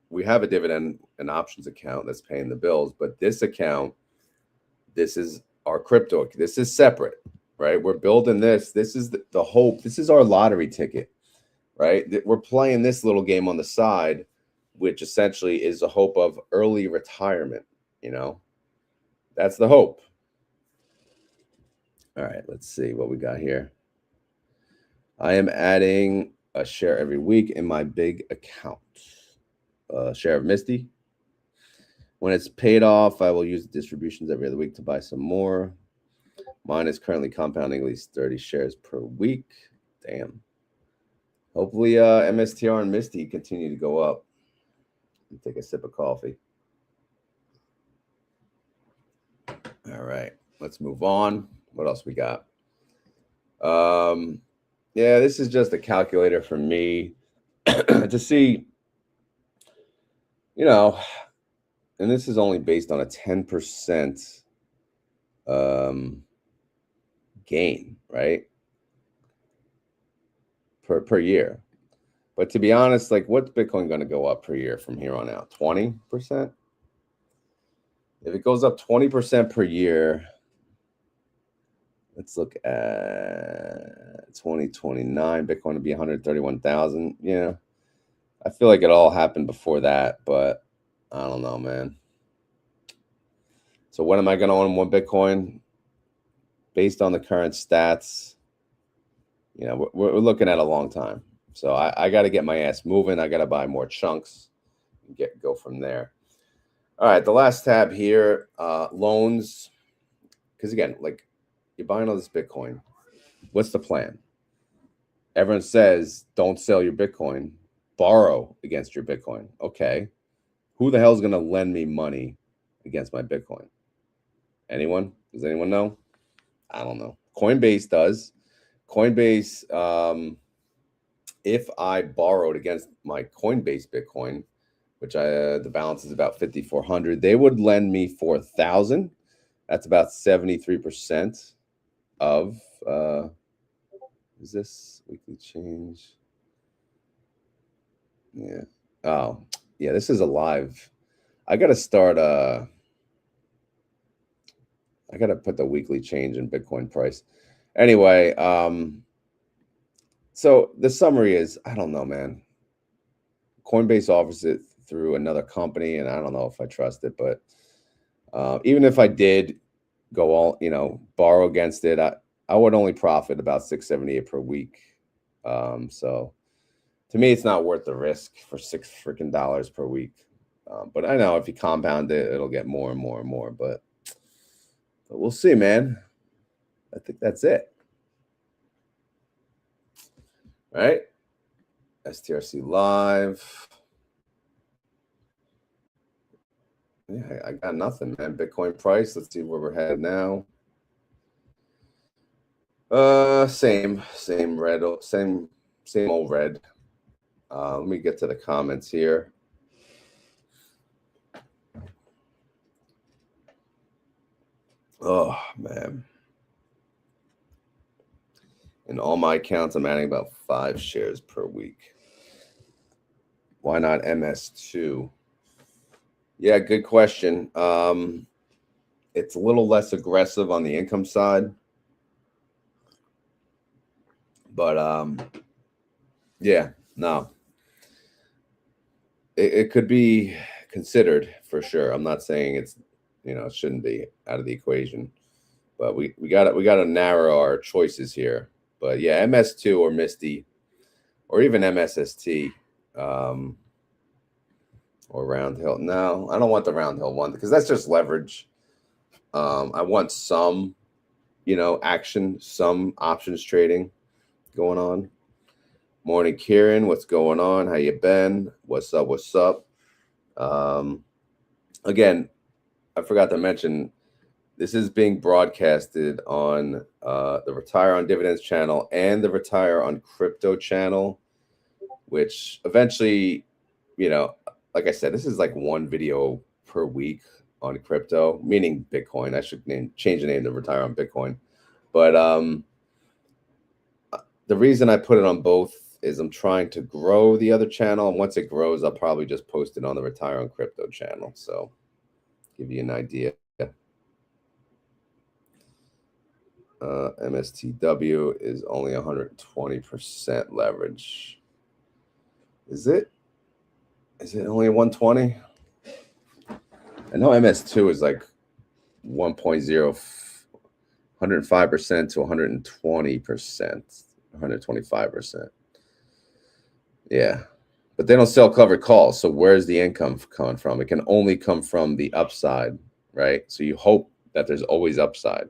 we have a dividend and options account that's paying the bills, but this account, this is our crypto. This is separate, right? We're building this. This is the hope. This is our lottery ticket, right? We're playing this little game on the side, which essentially is a hope of early retirement, you know? That's the hope. All right, let's see what we got here. I am adding a share every week in my big account. Share of Misty. When it's paid off, I will use the distributions every other week to buy some more. Mine is currently compounding at least 30 shares per week. Damn. Hopefully MSTR and Misty continue to go up. Take a sip of coffee. All right, let's move on. What else we got? Yeah, this is just a calculator for me to see, you know, and this is only based on a 10% gain, right? Per year. But to be honest, like, what's Bitcoin going to go up per year from here on out? 20%? If it goes up 20% per year, let's look at 2029. Bitcoin to be 131,000. Yeah, I feel like it all happened before that, but I don't know, man. So when am I going to own one Bitcoin? Based on the current stats, you know, we're looking at a long time. So I got to get my ass moving. I got to buy more chunks and go from there. All right, the last tab here, loans. Because again, like you're buying all this Bitcoin. What's the plan? Everyone says don't sell your Bitcoin, borrow against your Bitcoin. Okay. Who the hell is going to lend me money against my Bitcoin? Anyone? Does anyone know? I don't know. Coinbase does. Coinbase, if I borrowed against my Coinbase Bitcoin, which the balance is about 5,400, they would lend me 4,000. That's about 73% of, is this weekly change? Yeah. Oh, yeah, this is a live. I got to start, I got to put the weekly change in Bitcoin price. Anyway, so the summary is, I don't know, man. Coinbase offers it through another company, and I don't know if I trust it, but even if I did go all, borrow against it, I would only profit about $6.78 per week. So to me, it's not worth the risk for $6 freaking per week. But I know if you compound it, it'll get more and more and more. But we'll see, man. I think that's it. All right. STRC live. Yeah, I got nothing, man. Bitcoin price. Let's see where we're headed now. Same red, same old red. Let me get to the comments here. Oh man. In all my accounts, I'm adding about 5 shares per week. Why not MS2? Yeah, good question. It's a little less aggressive on the income side. But yeah, no. It could be considered for sure. I'm not saying it's, it shouldn't be out of the equation. But we got to narrow our choices here. But yeah, MS2 or Misty or even MSST. Or Round Hill. No, I don't want the Round Hill one because that's just leverage. I want some, action, some options trading going on. Morning, Kieran. What's going on? How you been? What's up? What's up? Again, I forgot to mention, this is being broadcasted on the Retire on Dividends channel and the Retire on Crypto channel, which eventually, like I said, this is like one video per week on crypto, meaning Bitcoin. I should change the name to Retire on Bitcoin. But the reason I put it on both is I'm trying to grow the other channel. And once it grows, I'll probably just post it on the Retire on Crypto channel. So give you an idea. MSTW is only 120% leverage. Is it only 120? I know MS2 is like 1.0, 105% to 120%, 125%. Yeah, but they don't sell covered calls. So where's the income coming from? It can only come from the upside, right? So you hope that there's always upside.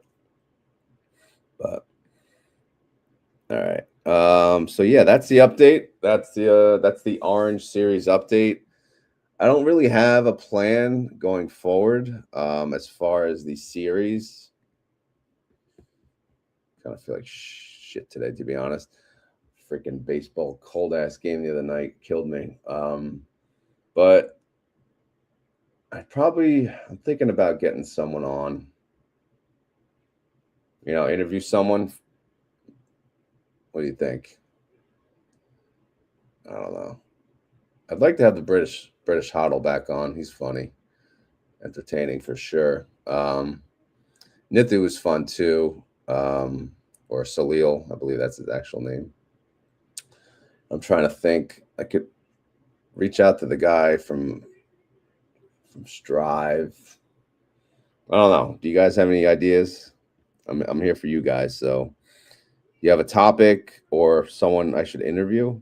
But all right. So yeah, that's the update. That's the Orange Series update. I don't really have a plan going forward as far as the series. Kind of feel like shit today, to be honest. Freaking baseball cold ass game the other night killed me. But I'm thinking about getting someone on. Interview someone. What do you think? I don't know. I'd like to have the British Hodl back on. He's funny, entertaining for sure. Nithu was fun too, or Salil, I believe that's his actual name. I'm trying to think. I could reach out to the guy from Strive. I don't know. Do you guys have any ideas? I'm here for you guys. So, you have a topic or someone I should interview?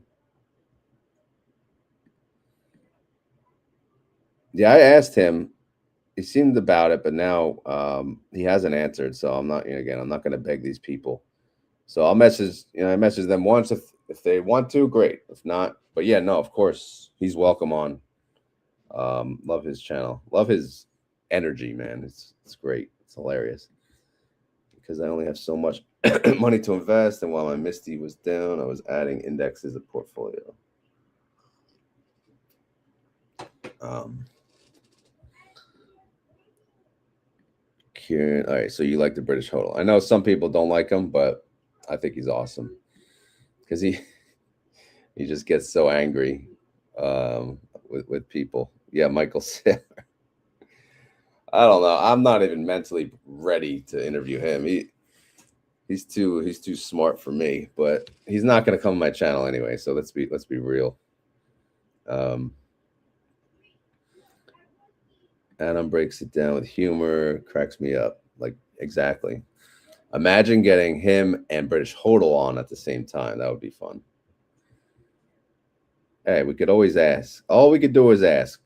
Yeah, I asked him. He seemed about it, but now he hasn't answered. So I'm not, again, I'm not going to beg these people. So I'll message, I message them once if they want to, great. If not, but yeah, no, of course he's welcome on. Love his channel. Love his energy, man. It's great. It's hilarious. Because I only have so much money to invest, and while my Misty was down, I was adding indexes of portfolio. Kieran, all right, so you like the British Hodl. I know some people don't like him, but I think he's awesome because he just gets so angry with people. Yeah, Michael Saylor. I don't know. I'm not even mentally ready to interview him. He's too smart for me, but he's not going to come on my channel anyway. So let's be real. Adam breaks it down with humor, cracks me up. Like, exactly. Imagine getting him and British Hodl on at the same time. That would be fun. Hey, we could always ask. All we could do is ask.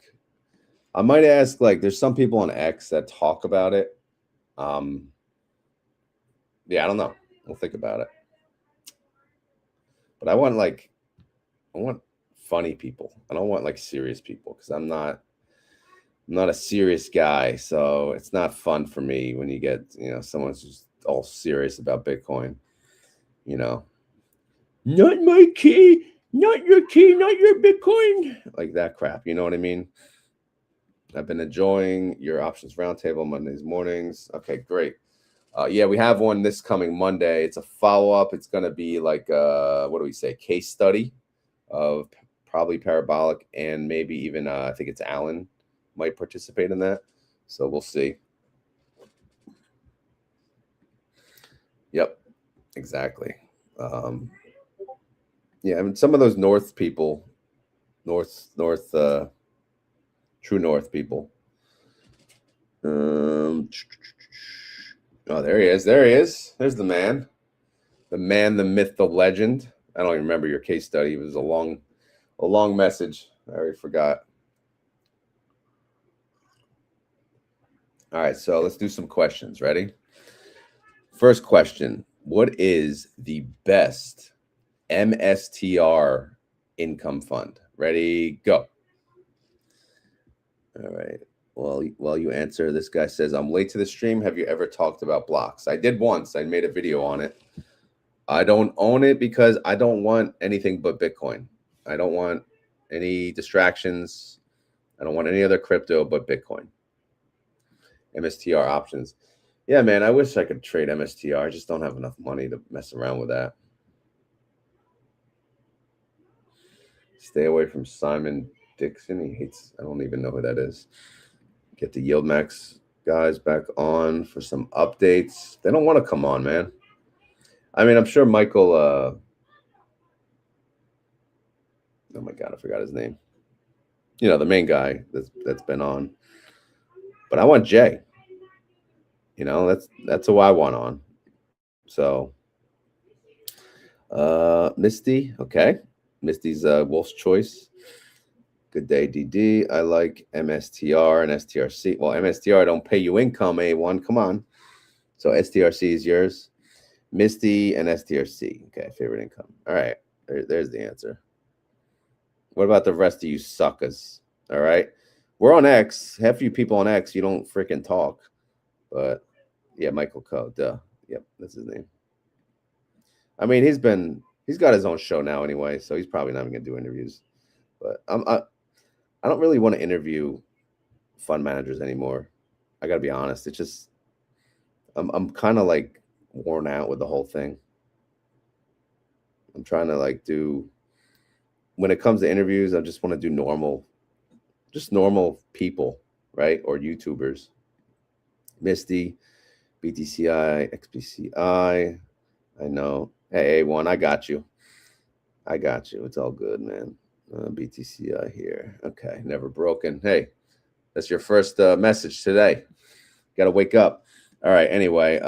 I might ask, like, there's some people on X that talk about it. Yeah, I don't know. We'll think about it. But I want funny people. I don't want like serious people because I'm not a serious guy. So it's not fun for me when you get, someone's just all serious about Bitcoin. Not my key, not your key, not your Bitcoin. Like that crap. You know what I mean? I've been enjoying your options roundtable Mondays mornings. Okay, great. Yeah, we have one this coming Monday. It's a follow-up. It's going to be like, what do we say? Case study of probably Parabolic and maybe even, I think it's Alan might participate in that. So we'll see. Yep, exactly. Yeah, I mean, some of those North people, True North people. Oh, there he is. There's the man, the myth, the legend. I don't even remember your case study. It was a long message. I already forgot. All right, so let's do some questions. Ready? First question: what is the best MSTR income fund? Ready? Go. All right. Well, while you answer, this guy says, I'm late to the stream. Have you ever talked about blocks? I did once. I made a video on it. I don't own it because I don't want anything but Bitcoin. I don't want any distractions. I don't want any other crypto but Bitcoin. MSTR options. Yeah, man, I wish I could trade MSTR. I just don't have enough money to mess around with that. Stay away from Simon Dixon. He hates, I don't even know who that is. Get the YieldMax guys back on for some updates. They don't want to come on, man. I mean, I'm sure Michael, oh my God, I forgot his name. The main guy that's been on. But I want Jay. That's who I want on. So, Misty, okay. Misty's Wolf's Choice. Good day, DD. I like MSTR and STRC. Well, MSTR don't pay you income, A1. Come on. So STRC is yours. Misty and STRC. Okay, favorite income. All right. There's the answer. What about the rest of you suckers? All right. We're on X. Half of you people on X, you don't freaking talk. But yeah, Michael Coe. Duh. Yep, that's his name. I mean, he's got his own show now anyway, so he's probably not even gonna do interviews. But I don't really want to interview fund managers anymore. I gotta be honest. It's just I'm kind of like worn out with the whole thing. I'm trying to like do, when it comes to interviews, I just want to do normal people, right? Or YouTubers. Misty, BTCI, XBCI. I know. Hey, A1, I got you. It's all good, man. BTCI here. Okay, never broken. Hey, that's your first message today. Got to wake up. All right. Anyway,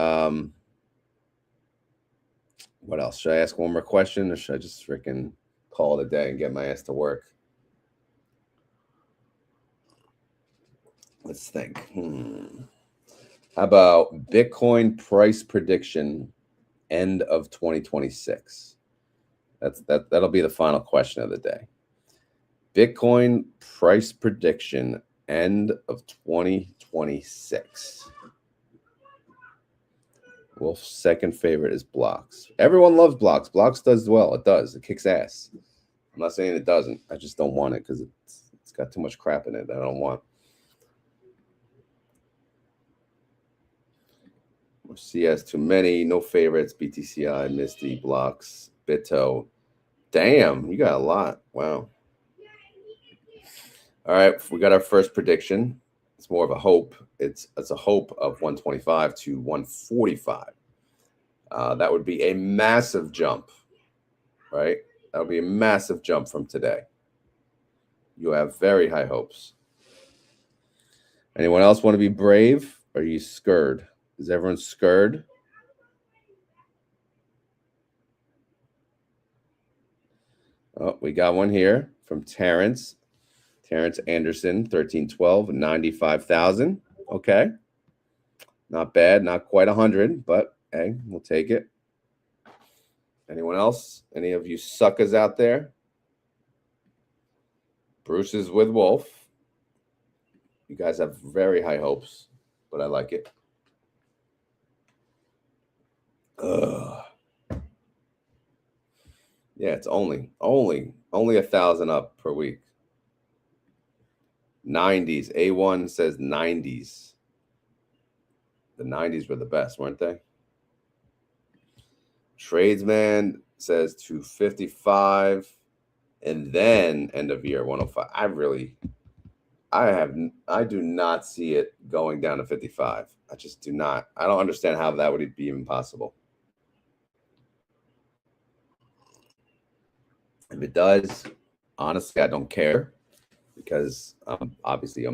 what else? Should I ask one more question, or should I just freaking call it a day and get my ass to work? Let's think. How about Bitcoin price prediction end of 2026? That'll be the final question of the day. Bitcoin price prediction end of 2026. Wolf's second favorite is Blocks. Everyone loves Blocks. Blocks does well. It does. It kicks ass. I'm not saying it doesn't. I just don't want it because it's got too much crap in it that I don't want. CS too many. No favorites. BTCI, Misty, Blocks, Bitto. Damn, you got a lot. Wow. All right, we got our first prediction. It's more of a hope. It's a hope of 125 to 145. That would be a massive jump, right? That would be a massive jump from today. You have very high hopes. Anyone else want to be brave? Or are you scared? Is everyone scared? Oh, we got one here from Terrence. Terrence Anderson, 1312, 95,000. Okay. Not bad. Not quite 100, but hey, we'll take it. Anyone else? Any of you suckers out there? Bruce is with Wolf. You guys have very high hopes, but I like it. Ugh. Yeah, it's only 1,000 up per week. 90s. A1 says 90s. The 90s were the best, weren't they? Tradesman says 255, and then end of year 105. I do not see it going down to 55. I just do not. I don't understand how that would be even possible. If it does, honestly, I don't care because obviously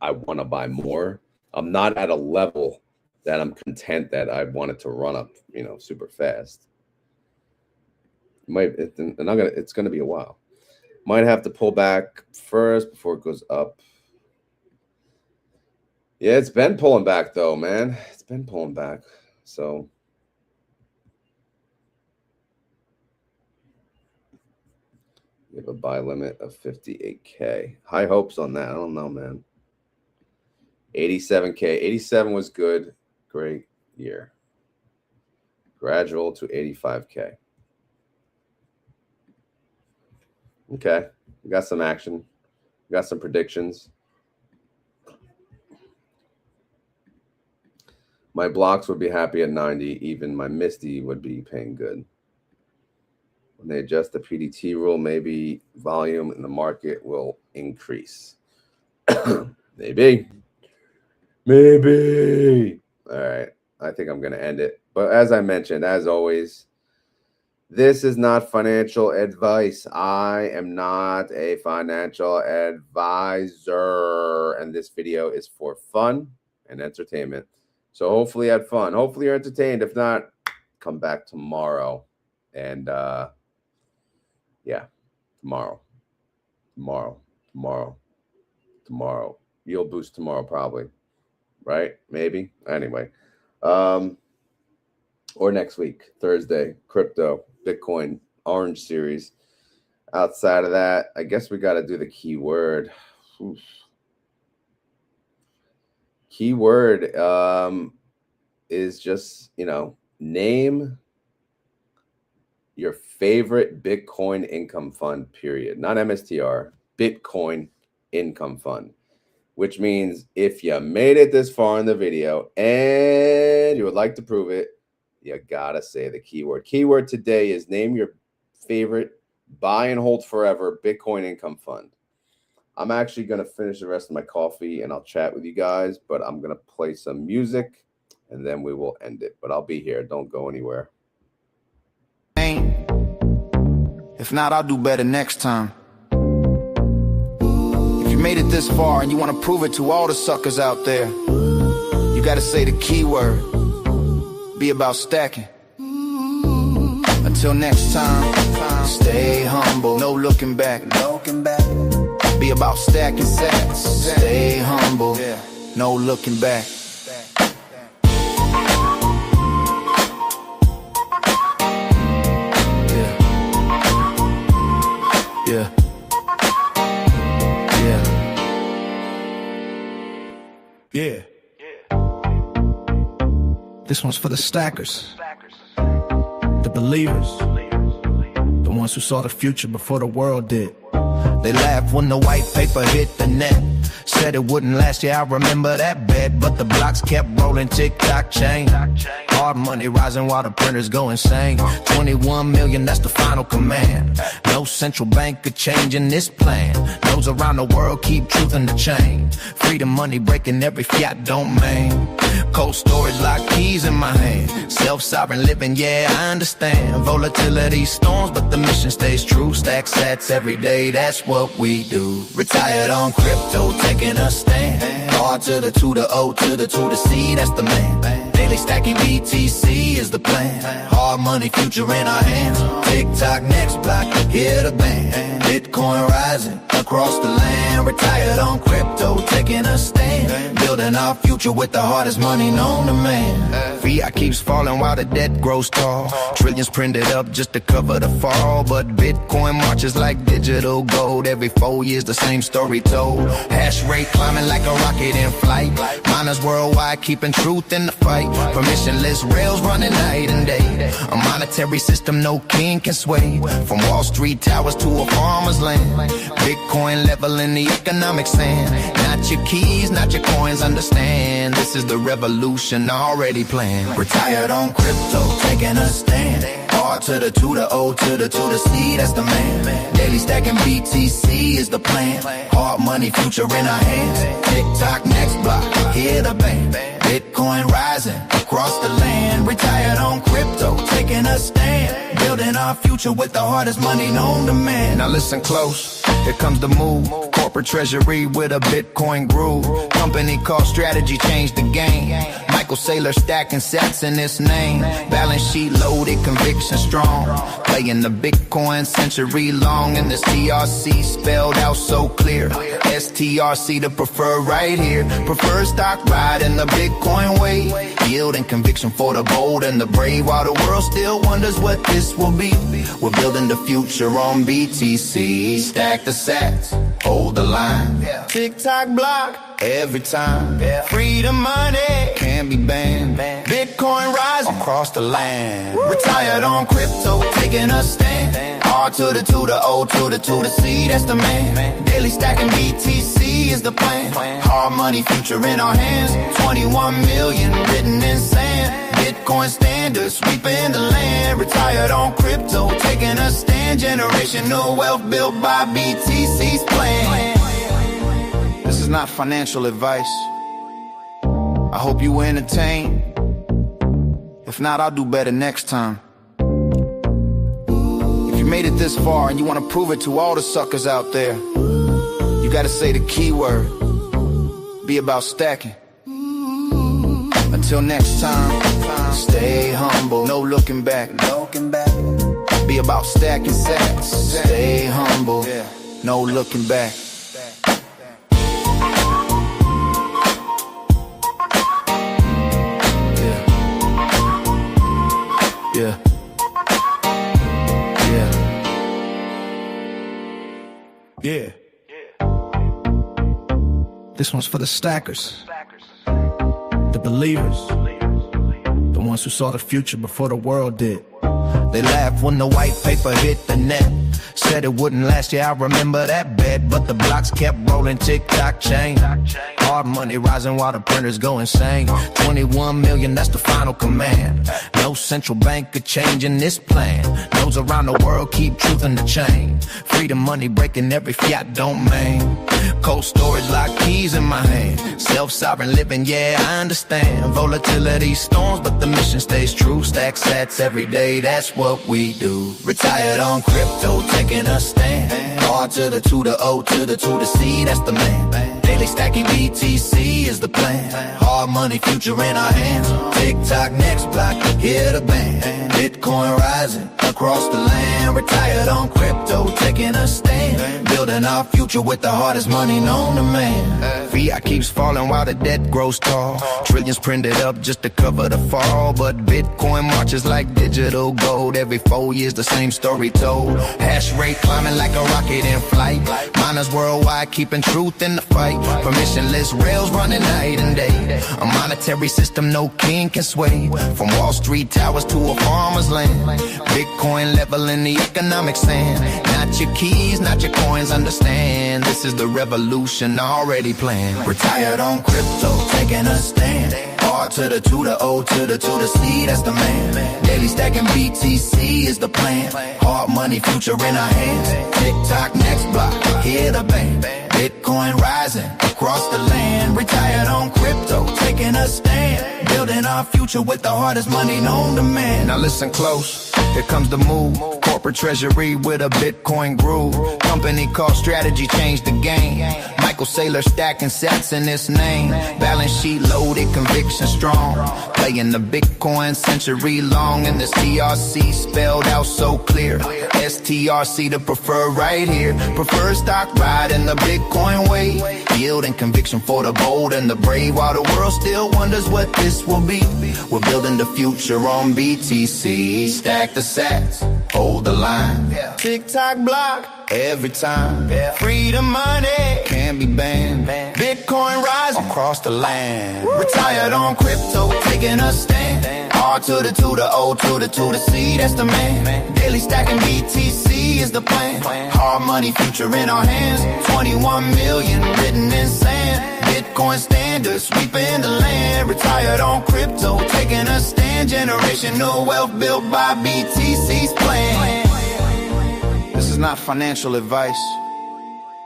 I want to buy more. I'm not at a level that I'm content that I want it to run up, super fast. It's going to be a while. Might have to pull back first before it goes up. Yeah, it's been pulling back though, man. It's been pulling back. So you have a buy limit of 58K. High hopes on that. I don't know, man. 87K. 87 was good. Great year. Gradual to 85K. Okay. We got some action. We got some predictions. My Blocks would be happy at 90. Even my Misty would be paying good. When they adjust the PDT rule, maybe volume in the market will increase. Maybe. All right. I think I'm going to end it. But as I mentioned, as always, this is not financial advice. I am not a financial advisor. And this video is for fun and entertainment. So hopefully you had fun. Hopefully you're entertained. If not, come back tomorrow. And yeah, tomorrow. Yield boost tomorrow probably. Right? Maybe. Anyway. Or next week, Thursday, crypto, Bitcoin, Orange series. Outside of that, I guess we got to do the keyword. Oof. Keyword is just, name your favorite Bitcoin income fund, period. Not MSTR, Bitcoin income fund. Which means if you made it this far in the video and you would like to prove it, you gotta say the keyword. Keyword today is name your favorite buy and hold forever Bitcoin income fund. I'm actually going to finish the rest of my coffee and I'll chat with you guys, but I'm going to play some music and then we will end it. But I'll be here. Don't go anywhere. If not, I'll do better next time. If you made it this far and you want to prove it to all the suckers out there, you got to say the keyword. Be about stacking. Until next time, stay humble. No looking back. Be Be about stacking sats. Stay humble, no looking back. Yeah. This one's for the stackers, the believers, the ones who saw the future before the world did. They laughed when the white paper hit the net. Said it wouldn't last, yeah, I remember that bet. But the blocks kept rolling, tick-tock chain. Hard money rising while the printers go insane. 21 million, that's the final command. No central bank could change in this plan. Those around the world keep truth in the chain. Freedom money breaking every fiat domain. Cold storage lock keys in my hand. Self-sovereign living, yeah, I understand. Volatility storms, but the mission stays true. Stack sats every day, that's what we do. Retired on crypto, taking a stand. R to the 2, the O to the 2, the C, that's the man. Daily stacking BTC is the plan. Hard money, future in our hands. TikTok, next block, hear the band. Bitcoin rising across the land. Retired on crypto, taking a stand. Building our future with the hardest money known to man. Fiat keeps falling while the debt grows tall. Trillions printed up just to cover the fall. But Bitcoin marches like digital gold. Every 4 years the same story told. Hash rate climbing like a rocket in flight. Miners worldwide keeping truth in the fight. Permissionless rails running night and day. A monetary system no king can sway. From Wall Street towers to a farmer's land. Bitcoin leveling the economic sand. Not your keys, not your coins, understand. This is the revolution already planned. Retired on crypto, taking a stand. R to the 2, the O to the 2, the C, that's the man. Daily stacking BTC is the plan. Hard money, future in our hands. TikTok, next block, hear the band. Bitcoin rising across the land. Retired on crypto, taking a stand. Building our future with the hardest money known to man. Now listen close, here comes the move. Corporate treasury with a Bitcoin groove. Company called Strategy changed the game. Michael Saylor stacking sats in his name. Balance sheet loaded, conviction strong. Playing the Bitcoin century long. And the STRC spelled out so clear. STRC the preferred right here. Preferred stock ride in the Bitcoin way. Yield and conviction for the bold and the brave. While the world still wonders what this will be. We're building the future on BTC. Stack the sats, hold the line. Tick-tock block every time. Freedom money can't be banned. Bitcoin rise across the land. Retired on crypto, taking a stand. R to the 2, the O to the 2, the C, that's the man. Daily stacking BTC is the plan. Hard money, future in our hands. 21 million written in sand. Bitcoin standards sweeping the land. Retired on crypto, taking a stand. Generational wealth built by BTC's plan. This is not financial advice. I hope you were entertained. If not, I'll do better next time. If you made it this far and you want to prove it to all the suckers out there, you gotta say the keyword. Be about stacking. Until next time, stay humble, no looking back. Be about stacking sats. Stay humble, no looking back. Yeah. This one's for the stackers, the believers, the ones who saw the future before the world did. They laughed when the white paper hit the net. Said it wouldn't last, yeah, I remember that bet. But the blocks kept rolling, tick-tock chain. Hard money rising while the printers go insane. 21 million, that's the final command. No central bank could change in this plan. Those around the world keep truth in the chain. Freedom money breaking every fiat domain. Cold storage lock keys in my hand. Self-sovereign living, yeah, I understand. Volatility storms, but the mission stays true. Stack sats every day, that's what we do. Retired on crypto, taking a stand. R to the 2, the O to the 2, the C, that's the man. Daily stacking BTC is the plan. Hard money, future in our hands. TikTok, next block, hear the band. Bitcoin rising across the land. Retired on crypto, taking a stand. Building our future with the hardest money known to man. Fiat keeps falling while the debt grows tall. Trillions printed up just to cover the fall. But Bitcoin marches like digital gold. Every 4 years the same story told. Hash rate climbing like a rocket in flight. Miners worldwide keeping truth in the fight. Permissionless rails running night and day. A monetary system no king can sway. From Wall Street towers to a farmer's land. Bitcoin leveling the economic sand. Not your keys, not your coins, understand. This is the revolution already planned. Retired on crypto, taking a stand. R to the 2, the O to the 2, the C, that's the man. Daily stacking BTC is the plan. Hard money, future in our hands. TikTok, next block, hear the bang. Bitcoin rising across the land. Retired on crypto, taking a stand. Building our future with the hardest money known to man. Now listen close, here comes the move. Corporate treasury with a Bitcoin groove. Company called Strategy changed the game. Michael Saylor stacking sats in his name. Balance sheet loaded, conviction strong. Playing the Bitcoin century long. And the STRC spelled out so clear. STRC the preferred right here. Preferred stock ride in the Bitcoin way. Yield and conviction for the bold and the brave. While the world still wonders what this will be. We're building the future on BTC. Stack the sats, hold the line. Tick-tock block every time. Freedom money can't be banned. Bitcoin rise across the land. Retired on crypto, taking a stand. R to the 2, the O to the 2, the C, that's the man. Daily stacking BTC is the plan. Hard money, future in our hands. 21 million written in sand. Bitcoin standards sweeping the land. Retired on crypto, taking a stand. Generational wealth built by BTC's plan. This is not financial advice.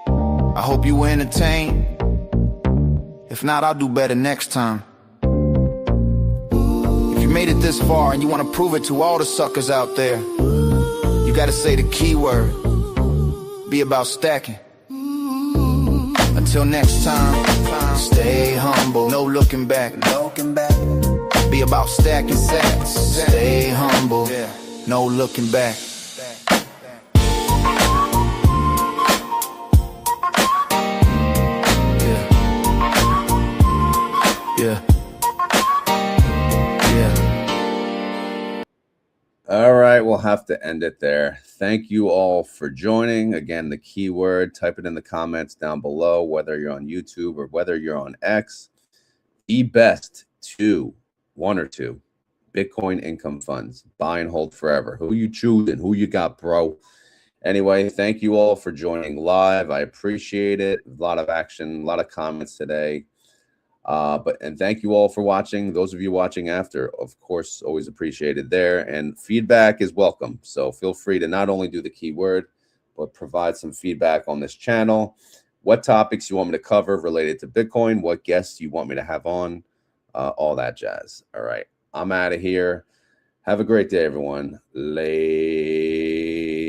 I hope you were entertained. If not, I'll do better next time. If you made it this far and you want to prove it to all the suckers out there, you gotta say the keyword. Be about stacking. Until next time, stay humble, no looking back. Be about stacking sats. Stay humble, no looking back. All right, we'll have to end it there. Thank you all for joining. Again, the keyword, type it in the comments down below, whether you're on YouTube or whether you're on X. The best one or two Bitcoin income funds. Buy and hold forever. Who you choosing? Who you got, bro? Anyway, thank you all for joining live. I appreciate it. A lot of action, a lot of comments today. And thank you all for watching. Those of you watching after, of course, always appreciated there. And feedback is welcome. So feel free to not only do the keyword, but provide some feedback on this channel. What topics you want me to cover related to Bitcoin, what guests you want me to have on, all that jazz. All right, I'm out of here. Have a great day, everyone. Later.